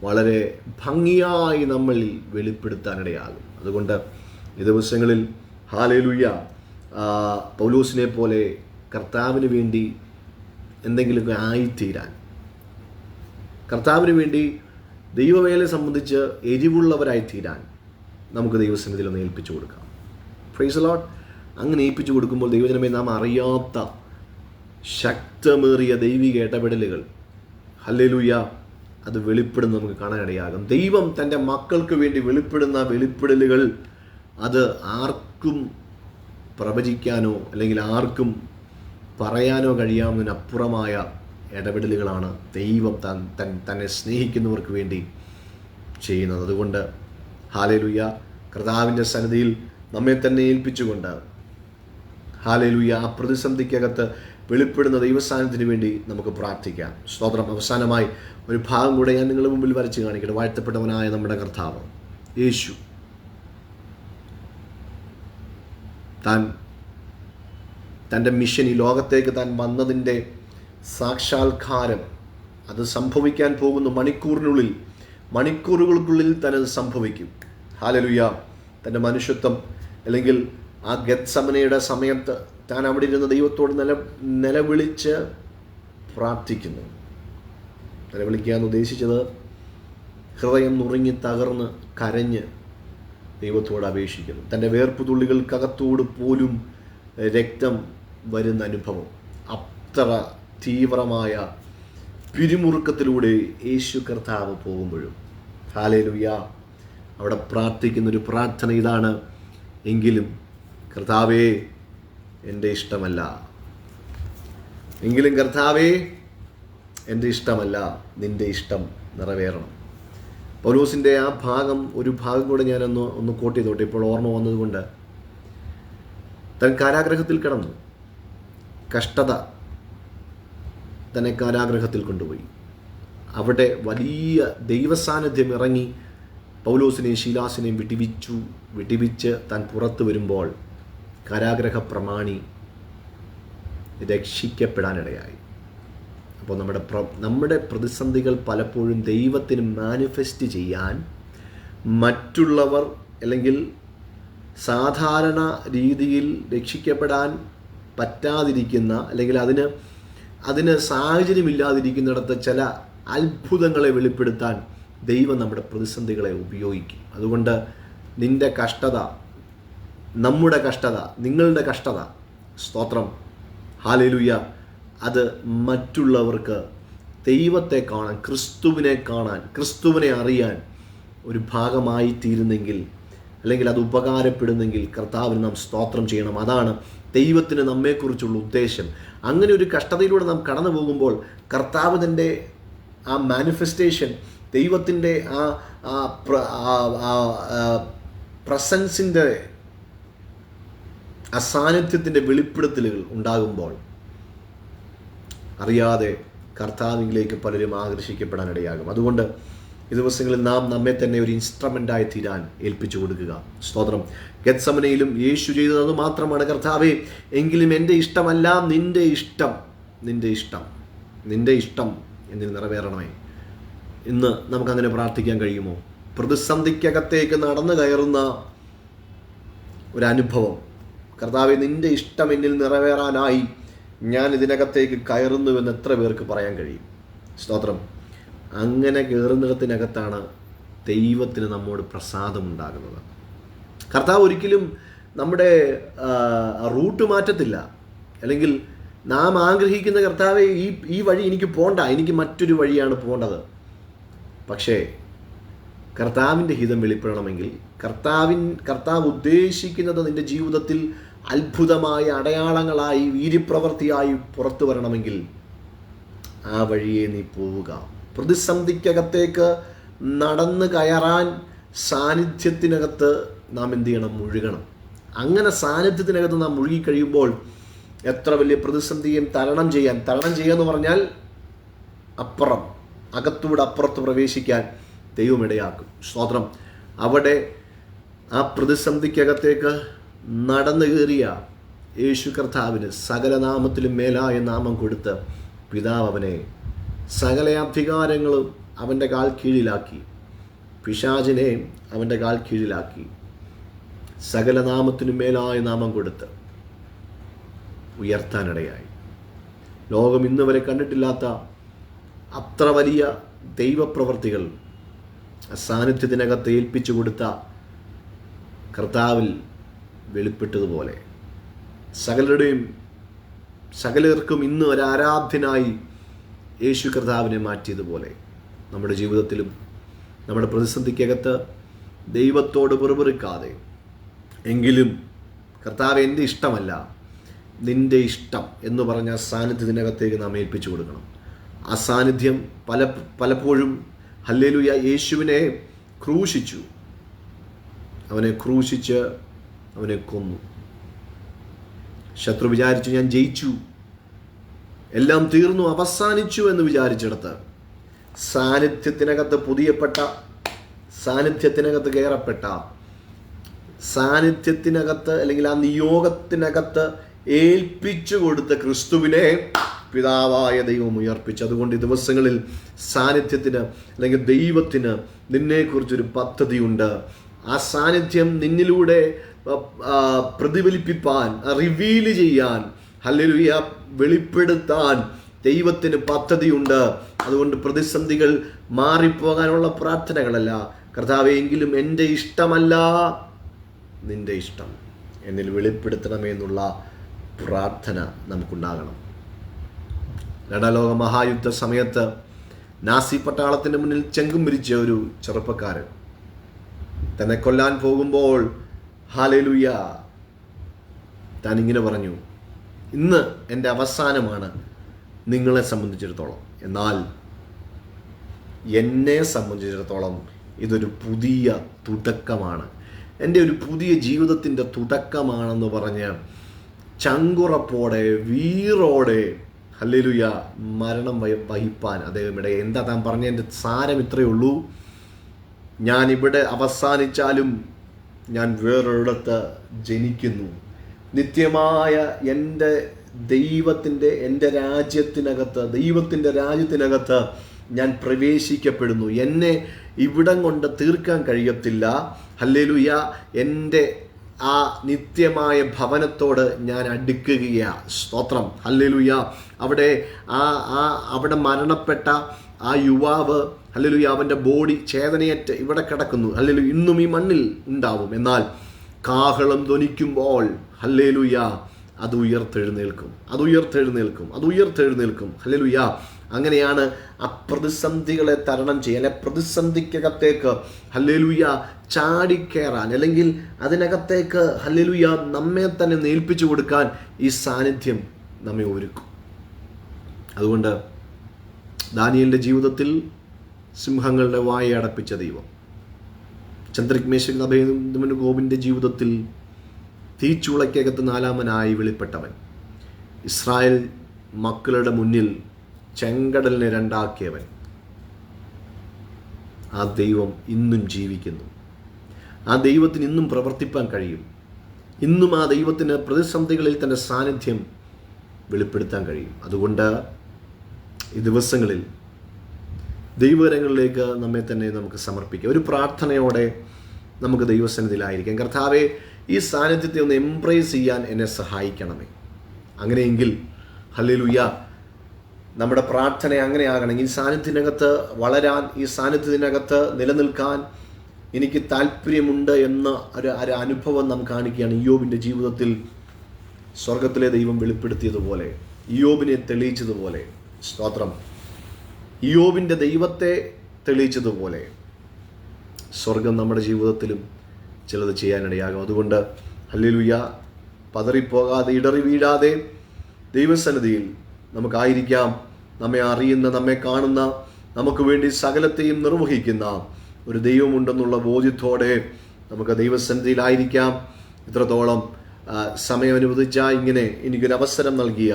വളരെ ഭംഗിയായി നമ്മളിൽ വെളിപ്പെടുത്താനിടയാകും. അതുകൊണ്ട് ഈ ദിവസങ്ങളിൽ ഹല്ലേലൂയ, പൗലോസിനെ പോലെ കർത്താവിന് വേണ്ടി എന്തെങ്കിലുമൊക്കെ ആയിത്തീരാൻ, കർത്താവിന് വേണ്ടി ദൈവവേലയെ സംബന്ധിച്ച് എരിവുള്ളവരായിത്തീരാൻ നമുക്ക് ദൈവസന്നിധിയിൽ ഒന്ന് ഏൽപ്പിച്ചു കൊടുക്കാം. Price the Lord. അങ്ങനെ ഏൽപ്പിച്ചു കൊടുക്കുമ്പോൾ ദൈവജനമേ, നാം അറിയാത്ത ശക്തമേറിയ ദൈവിക ഇടപെടലുകൾ ഹല്ലേലൂയ അത് വെളിപ്പെടുന്ന നമുക്ക് കാണാനിടയാകും. ദൈവം തൻ്റെ മക്കൾക്ക് വേണ്ടി വെളിപ്പെടുന്ന വെളിപ്പെടലുകൾ അത് ആർക്കും പ്രവചിക്കാനോ അല്ലെങ്കിൽ ആർക്കും പറയാനോ കഴിയാവുന്നതിനപ്പുറമായ ഇടപെടലുകളാണ് ദൈവം തന്നെ സ്നേഹിക്കുന്നവർക്ക് വേണ്ടി ചെയ്യുന്നത്. അതുകൊണ്ട് ഹല്ലേലൂയ, കർത്താവിൻ്റെ സന്നിധിയിൽ നമ്മെ തന്നെ ഏൽപ്പിച്ചുകൊണ്ട് ഹല്ലേലൂയ ആ പ്രതിസന്ധിക്കകത്ത് വെളിപ്പെടുന്ന ദൈവസാന്നിധ്യത്തിന് വേണ്ടി നമുക്ക് പ്രാർത്ഥിക്കാം. സ്തോത്രം. അവസാനമായി ഒരു ഭാഗം കൂടെ ഞാൻ നിങ്ങളുടെ മുമ്പിൽ വരച്ച് കാണിക്കട്ടെ. വാഴ്ത്തപ്പെട്ടവനായ നമ്മുടെ കർത്താവ് യേശു തൻ്റെ മിഷൻ ഈ ലോകത്തേക്ക് താൻ വന്നതിൻ്റെ സാക്ഷാത്കാരം അത് സംഭവിക്കാൻ പോകുന്ന മണിക്കൂറുകൾക്കുള്ളിൽ തന്നെ അത് സംഭവിക്കും. ഹല്ലേലൂയ. തൻ്റെ മനുഷ്യത്വം അല്ലെങ്കിൽ ആ ഗെത്സമനയുടെ സമയത്ത് താൻ അവിടെ ഇരുന്ന ദൈവത്തോട് നിലവിളിച്ച് പ്രാർത്ഥിക്കുന്നു. നിലവിളിക്കാൻ ഉദ്ദേശിച്ചത് ഹൃദയം നുറുങ്ങി തകർന്ന് കരഞ്ഞ് ദൈവത്തോട് അപേക്ഷിക്കുന്നു. തൻ്റെ വേർപ്പുതുള്ളികൾക്കകത്തോട് പോലും രക്തം വരുന്ന അനുഭവം, അത്ര തീവ്രമായ പിരിമുറുക്കത്തിലൂടെ യേശു കർത്താവ് പോകുമ്പോഴും ഹല്ലേലൂയ അവിടെ പ്രാർത്ഥിക്കുന്നൊരു പ്രാർത്ഥന ഇതാണ്: എങ്കിലും കർത്താവേ എൻ്റെ ഇഷ്ടമല്ല, എങ്കിലും കർത്താവേ എൻ്റെ ഇഷ്ടമല്ല, നിൻ്റെ ഇഷ്ടം നിറവേറണം. പൗലോസിൻ്റെ ആ ഒരു ഭാഗം കൂടെ ഞാനൊന്ന് കോട്ട് ചെയ്തോട്ടെ, ഇപ്പോൾ ഓർമ്മ വന്നതുകൊണ്ട്. താൻ കാരാഗ്രഹത്തിൽ കിടന്നു, കഷ്ടത തന്നെ കാരാഗ്രഹത്തിൽ കൊണ്ടുപോയി. അവിടെ വലിയ ദൈവസാന്നിധ്യം ഇറങ്ങി പൗലോസിനെയും ശീലാസിനെയും വിട്ടിവിച്ച് താൻ പുറത്തു വരുമ്പോൾ കാരാഗ്രഹ പ്രമാണി രക്ഷിക്കപ്പെടാനിടയായി. അപ്പോൾ നമ്മുടെ പ്രതിസന്ധികൾ പലപ്പോഴും ദൈവത്തിന് മാനിഫെസ്റ്റ് ചെയ്യാൻ മറ്റുള്ളവർ അല്ലെങ്കിൽ സാധാരണ രീതിയിൽ രക്ഷിക്കപ്പെടാൻ പറ്റാതിരിക്കുന്ന അല്ലെങ്കിൽ അതിന് സാഹചര്യമില്ലാതിരിക്കുന്നിടത്ത് ചില അത്ഭുതങ്ങളെ വെളിപ്പെടുത്താൻ ദൈവം നമ്മുടെ പ്രതിസന്ധികളെ ഉപയോഗിക്കും. അതുകൊണ്ട് നിൻ്റെ കഷ്ടത, നമ്മുടെ കഷ്ടത, നിങ്ങളുടെ കഷ്ടത, സ്തോത്രം ഹല്ലേലൂയ, അത് മറ്റുള്ളവർക്ക് ദൈവത്തെ കാണാൻ, ക്രിസ്തുവിനെ കാണാൻ, ക്രിസ്തുവിനെ അറിയാൻ ഒരു ഭാഗമായി തീരുന്നെങ്കിൽ, അല്ലെങ്കിൽ അത് ഉപകാരപ്പെടുന്നെങ്കിൽ കർത്താവിന് നാം സ്തോത്രം ചെയ്യണം. അതാണ് ദൈവത്തിന് നമ്മെക്കുറിച്ചുള്ള ഉദ്ദേശം. അങ്ങനെ ഒരു കഷ്ടതയിലൂടെ നാം കടന്നു പോകുമ്പോൾ കർത്താവിൻ്റെ ആ മാനിഫെസ്റ്റേഷൻ, ദൈവത്തിൻ്റെ പ്രസൻസിൻ്റെ അസാന്നിധ്യത്തിൻ്റെ വെളിപ്പെടുത്തലുകൾ ഉണ്ടാകുമ്പോൾ അറിയാതെ കർത്താവിലേക്ക് പലരും ആകർഷിക്കപ്പെടാനിടയാകും. അതുകൊണ്ട് ഈ ദിവസങ്ങളിൽ നാം നമ്മെ തന്നെ ഒരു ഇൻസ്ട്രുമെൻ്റായി തീരാൻ ഏൽപ്പിച്ചു കൊടുക്കുക. സ്തോത്രം. ഗെത്സമനയിലും യേശു ചെയ്തത് അത് മാത്രമാണ്, കർത്താവേ എങ്കിലും എൻ്റെ ഇഷ്ടമല്ല നിൻ്റെ ഇഷ്ടം, നിൻ്റെ ഇഷ്ടം, നിൻ്റെ ഇഷ്ടം എന്നിൽ നിറവേറണമേ. ഇന്ന് നമുക്കങ്ങനെ പ്രാർത്ഥിക്കാൻ കഴിയുമോ? പ്രതിസന്ധിക്കകത്തേക്ക് നടന്നു കയറുന്ന ഒരനുഭവം, കർത്താവേ നിൻ്റെ ഇഷ്ടം എന്നിൽ നിറവേറാനായി ഞാൻ ഇതിനകത്തേക്ക് കയറുന്നുവെന്ന് എത്ര പേർക്ക് പറയാൻ കഴിയും? സ്തോത്രം. അങ്ങനെ കയറുന്നിടത്തിനകത്താണ് ദൈവത്തിന് നമ്മോട് പ്രസാദമുണ്ടാകുന്നത്. കർത്താവ് ഒരിക്കലും നമ്മുടെ റൂട്ട് മാറ്റത്തില്ല. അല്ലെങ്കിൽ നാം ആഗ്രഹിക്കുന്ന കർത്താവെ ഈ വഴി എനിക്ക് പോകണ്ട, എനിക്ക് മറ്റൊരു വഴിയാണ് പോകേണ്ടത്. പക്ഷേ കർത്താവിൻ്റെ ഹിതം വെളിപ്പെടണമെങ്കിൽ, കർത്താവ് ഉദ്ദേശിക്കുന്നത് നിൻ്റെ ജീവിതത്തിൽ അത്ഭുതമായ അടയാളങ്ങളായി വീര്യപ്രവൃത്തിയായി പുറത്തു വരണമെങ്കിൽ ആ വഴിയെ നീ പോവുക. പ്രതിസന്ധിക്കകത്തേക്ക് നടന്നു കയറാൻ സാന്നിധ്യത്തിനകത്ത് നാം എന്ത് ചെയ്യണം? മുഴുകണം. അങ്ങനെ സാന്നിധ്യത്തിനകത്ത് നാം മുഴുകിക്കഴിയുമ്പോൾ എത്ര വലിയ പ്രതിസന്ധിയും തരണം ചെയ്യാന്ന് പറഞ്ഞാൽ അപ്പുറം, അകത്തൂടെ അപ്പുറത്ത് പ്രവേശിക്കാൻ ദൈവം ഇടയാക്കും. സ്തോത്രം. അവിടെ ആ പ്രതിസന്ധിക്കകത്തേക്ക് നടന്നു കയറിയ യേശു കർത്താവിന് സകല നാമത്തിലും മേലായ നാമം കൊടുത്ത് പിതാവ് അവനെ സകല അധികാരങ്ങളും അവൻ്റെ കാൽ കീഴിലാക്കി, പിശാചിനെ അവൻ്റെ കാൽ കീഴിലാക്കി, സകല നാമത്തിനും മേലായ നാമം കൊടുത്ത് ഉയർത്താനിടയായി. ലോകം ഇന്ന് വരെ കണ്ടിട്ടില്ലാത്ത അത്ര വലിയ ദൈവപ്രവർത്തികൾ സാന്നിധ്യത്തിനകത്ത് ഏൽപ്പിച്ചു കൊടുത്ത കർത്താവിൽ വെളിപ്പെട്ടതുപോലെ സകലർക്കും ഇന്ന് ഒരു ആരാധ്യനായി യേശു കർത്താവിനെ മാറ്റിയതുപോലെ നമ്മുടെ ജീവിതത്തിലും നമ്മുടെ പ്രതിസന്ധിക്കകത്ത് ദൈവത്തോട് പിറുപിറുക്കാതെ, എങ്കിലും കർത്താവ് എൻ്റെ ഇഷ്ടമല്ല നിൻ്റെ ഇഷ്ടം എന്ന് പറഞ്ഞ സാന്നിധ്യത്തിനകത്തേക്ക് നാം ഏൽപ്പിച്ചു കൊടുക്കണം. ആ സാന്നിധ്യം പലപ്പോഴും ഹല്ലേലൂയ യേശുവിനെ ക്രൂശിച്ചു, അവനെ ക്രൂശിച്ച് അവനെ കൊന്നു. ശത്രു വിചാരിച്ചു ഞാൻ ജയിച്ചു, എല്ലാം തീർന്നു, അവസാനിച്ചു എന്ന് വിചാരിച്ചെടുത്ത് സാന്നിധ്യത്തിനകത്ത് പുതിയപ്പെട്ട, സാന്നിധ്യത്തിനകത്ത് കയറപ്പെട്ട, സാന്നിധ്യത്തിനകത്ത് അല്ലെങ്കിൽ ആ നിയോഗത്തിനകത്ത് ഏൽപ്പിച്ചു കൊടുത്ത ക്രിസ്തുവിനെ പിതാവായ ദൈവം ഉയർപ്പിച്ചു. അതുകൊണ്ട് ഈ ദിവസങ്ങളിൽ സാന്നിധ്യത്തിന് അല്ലെങ്കിൽ ദൈവത്തിന് നിന്നെക്കുറിച്ചൊരു പദ്ധതിയുണ്ട്. ആ സാന്നിധ്യം നിന്നിലൂടെ പ്രതിഫലിപ്പിപ്പാൻ, റിവീല് ചെയ്യാൻ, ഹല്ലേലൂയ വെളിപ്പെടുത്താൻ ദൈവത്തിന് പദ്ധതിയുണ്ട്. അതുകൊണ്ട് പ്രതിസന്ധികൾ മാറിപ്പോകാനുള്ള പ്രാർത്ഥനകളല്ല, കർത്താവേ എങ്കിലും എൻ്റെ ഇഷ്ടമല്ല നിൻ്റെ ഇഷ്ടം എന്നിൽ വെളിപ്പെടുത്തണമേ എന്നുള്ള പ്രാർത്ഥന നമുക്കുണ്ടാകണം. രണ്ടാം ലോക മഹായുദ്ധ സമയത്ത് നാസി പട്ടാളത്തിൻ്റെ മുന്നിൽ ചെങ്കും വിരിച്ച ഒരു ചെറുപ്പക്കാരൻ തന്നെ കൊല്ലാൻ പോകുമ്പോൾ ഹല്ലേലൂയ താൻ ഇങ്ങനെ പറഞ്ഞു, ഇന്ന് എൻ്റെ അവസാനമാണ് നിങ്ങളെ സംബന്ധിച്ചിടത്തോളം, എന്നാൽ എന്നെ സംബന്ധിച്ചിടത്തോളം ഇതൊരു പുതിയ തുടക്കമാണ്, എൻ്റെ ഒരു പുതിയ ജീവിതത്തിൻ്റെ തുടക്കമാണെന്ന് പറഞ്ഞ് ചങ്കുറപ്പോടെ വീറോടെ ഹല്ലേലൂയ മരണം വഹിപ്പാൻ അദ്ദേഹം ഇടയെ. എന്താ താൻ പറഞ്ഞതിൻ്റെ സാരം ഇത്രയേ ഉള്ളൂ, ഞാനിവിടെ അവസാനിച്ചാലും ഞാൻ വേറൊരിടത്ത് ജനിക്കുന്നു, നിത്യമായ എൻ്റെ എൻ്റെ രാജ്യത്തിനകത്ത്, ദൈവത്തിൻ്റെ രാജ്യത്തിനകത്ത് ഞാൻ പ്രവേശിക്കപ്പെടുന്നു. എന്നെ ഇവിടം കൊണ്ട് തീർക്കാൻ കഴിയത്തില്ല. ഹല്ലേലൂയ എൻ്റെ ആ നിത്യമായ ഭവനത്തോട് ഞാൻ അടുക്കുകയാണ്. സ്തോത്രം. ഹല്ലേലൂയ. അവിടെ മരണപ്പെട്ട ആ യുവാവ് ഹല്ലേലൂയ അവൻ്റെ ബോഡി ചേതനയേറ്റ് ഇവിടെ കിടക്കുന്നു. ഹല്ലേലൂയ ഇന്നും ഈ മണ്ണിൽ ഉണ്ടാവും. എന്നാൽ കാഹളം ധ്വനിക്കുമ്പോൾ ഹല്ലേലൂയ അത് ഉയർത്തെഴുന്നേൽക്കും. ഹല്ലേലൂയ അങ്ങനെയാണ് ആ പ്രതിസന്ധികളെ തരണം ചെയ്യാൻ, പ്രതിസന്ധിക്കകത്തേക്ക് ഹല്ലേലൂയ ചാടിക്കയറാൻ, അല്ലെങ്കിൽ അതിനകത്തേക്ക് ഹല്ലേലൂയ നമ്മെ തന്നെ നേൽപ്പിച്ചു കൊടുക്കാൻ ഈ സാന്നിധ്യം നമ്മെ ഒരുക്കും. അതുകൊണ്ട് ദാനിയേലിൻ്റെ ജീവിതത്തിൽ സിംഹങ്ങളുടെ വായ അടപ്പിച്ച ദൈവം, ചന്ദ്രക് മേശക് അബേദ്നെഗോവിൻ്റെ ജീവിതത്തിൽ തീച്ചൂളയ്ക്കകത്ത് നാലാമനായി വെളിപ്പെട്ടവൻ, ഇസ്രായേൽ മക്കളുടെ മുന്നിൽ ചെങ്കടലിനെ രണ്ടാക്കിയവൻ, ആ ദൈവം ഇന്നും ജീവിക്കുന്നു. ആ ദൈവത്തിന് ഇന്നും പ്രവർത്തിപ്പാൻ കഴിയും. ഇന്നും ആ ദൈവത്തിന് പ്രതിസന്ധികളിൽ തൻ്റെ സാന്നിധ്യം വെളിപ്പെടുത്താൻ കഴിയും. അതുകൊണ്ട് ഈ ദിവസങ്ങളിൽ ദൈവകരങ്ങളിലേക്ക് നമ്മെ തന്നെ നമുക്ക് സമർപ്പിക്കാം. ഒരു പ്രാർത്ഥനയോടെ നമുക്ക് ദൈവസന്നിധിയിലായിരിക്കാം. കർത്താവേ, ഈ സാന്നിധ്യത്തെ ഒന്ന് എംബ്രേസ് ചെയ്യാൻ എന്നെ സഹായിക്കണമേ. അങ്ങനെയെങ്കിൽ ഹല്ലേലൂയ നമ്മുടെ പ്രാർത്ഥന അങ്ങനെയാകണമെങ്കിൽ ഈ സാന്നിധ്യത്തിനകത്ത് വളരാൻ, ഈ സാന്നിധ്യത്തിനകത്ത് നിലനിൽക്കാൻ എനിക്ക് താല്പര്യമുണ്ട് എന്ന ഒരു അനുഭവം നാം കാണിക്കുകയാണ്. ഇയ്യോബിൻ്റെ ജീവിതത്തിൽ സ്വർഗത്തിലെ ദൈവം വെളിപ്പെടുത്തിയതുപോലെ, ഇയ്യോബിനെ തെളിയിച്ചതുപോലെ, സ്തോത്രം, ഇയ്യോബിൻ്റെ ദൈവത്തെ തെളിയിച്ചതുപോലെ സ്വർഗം നമ്മുടെ ജീവിതത്തിലും ചിലത് ചെയ്യാനിടയാകും. അതുകൊണ്ട് ഹല്ലേലൂയ പതറിപ്പോകാതെ, ഇടറി വീഴാതെ ദൈവസന്നിധിയിൽ നമുക്കായിരിക്കാം. നമ്മെ അറിയുന്ന, നമ്മെ കാണുന്ന, നമുക്ക് വേണ്ടി സകലത്തെയും നിർവഹിക്കുന്ന ഒരു ദൈവമുണ്ടെന്നുള്ള ബോധ്യത്തോടെ നമുക്ക് ദൈവസന്നിധിയിലായിരിക്കാം. ഇത്രത്തോളം സമയം അനുവദിച്ച, ഇങ്ങനെ എനിക്കൊരവസരം നൽകിയ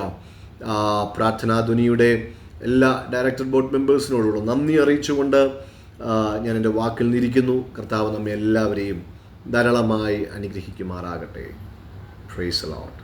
പ്രാർത്ഥനാധ്വനിയുടെ എല്ലാ ഡയറക്ടർ ബോർഡ് മെമ്പേഴ്സിനോടുള്ള നന്ദി അറിയിച്ചുകൊണ്ട് ഞാൻ എൻ്റെ വാക്കിൽ നിന്നിരിക്കുന്നു. കർത്താവ് നമ്മെ എല്ലാവരെയും ധാരാളമായി അനുഗ്രഹിക്കുമാറാകട്ടെ. Price the Lord.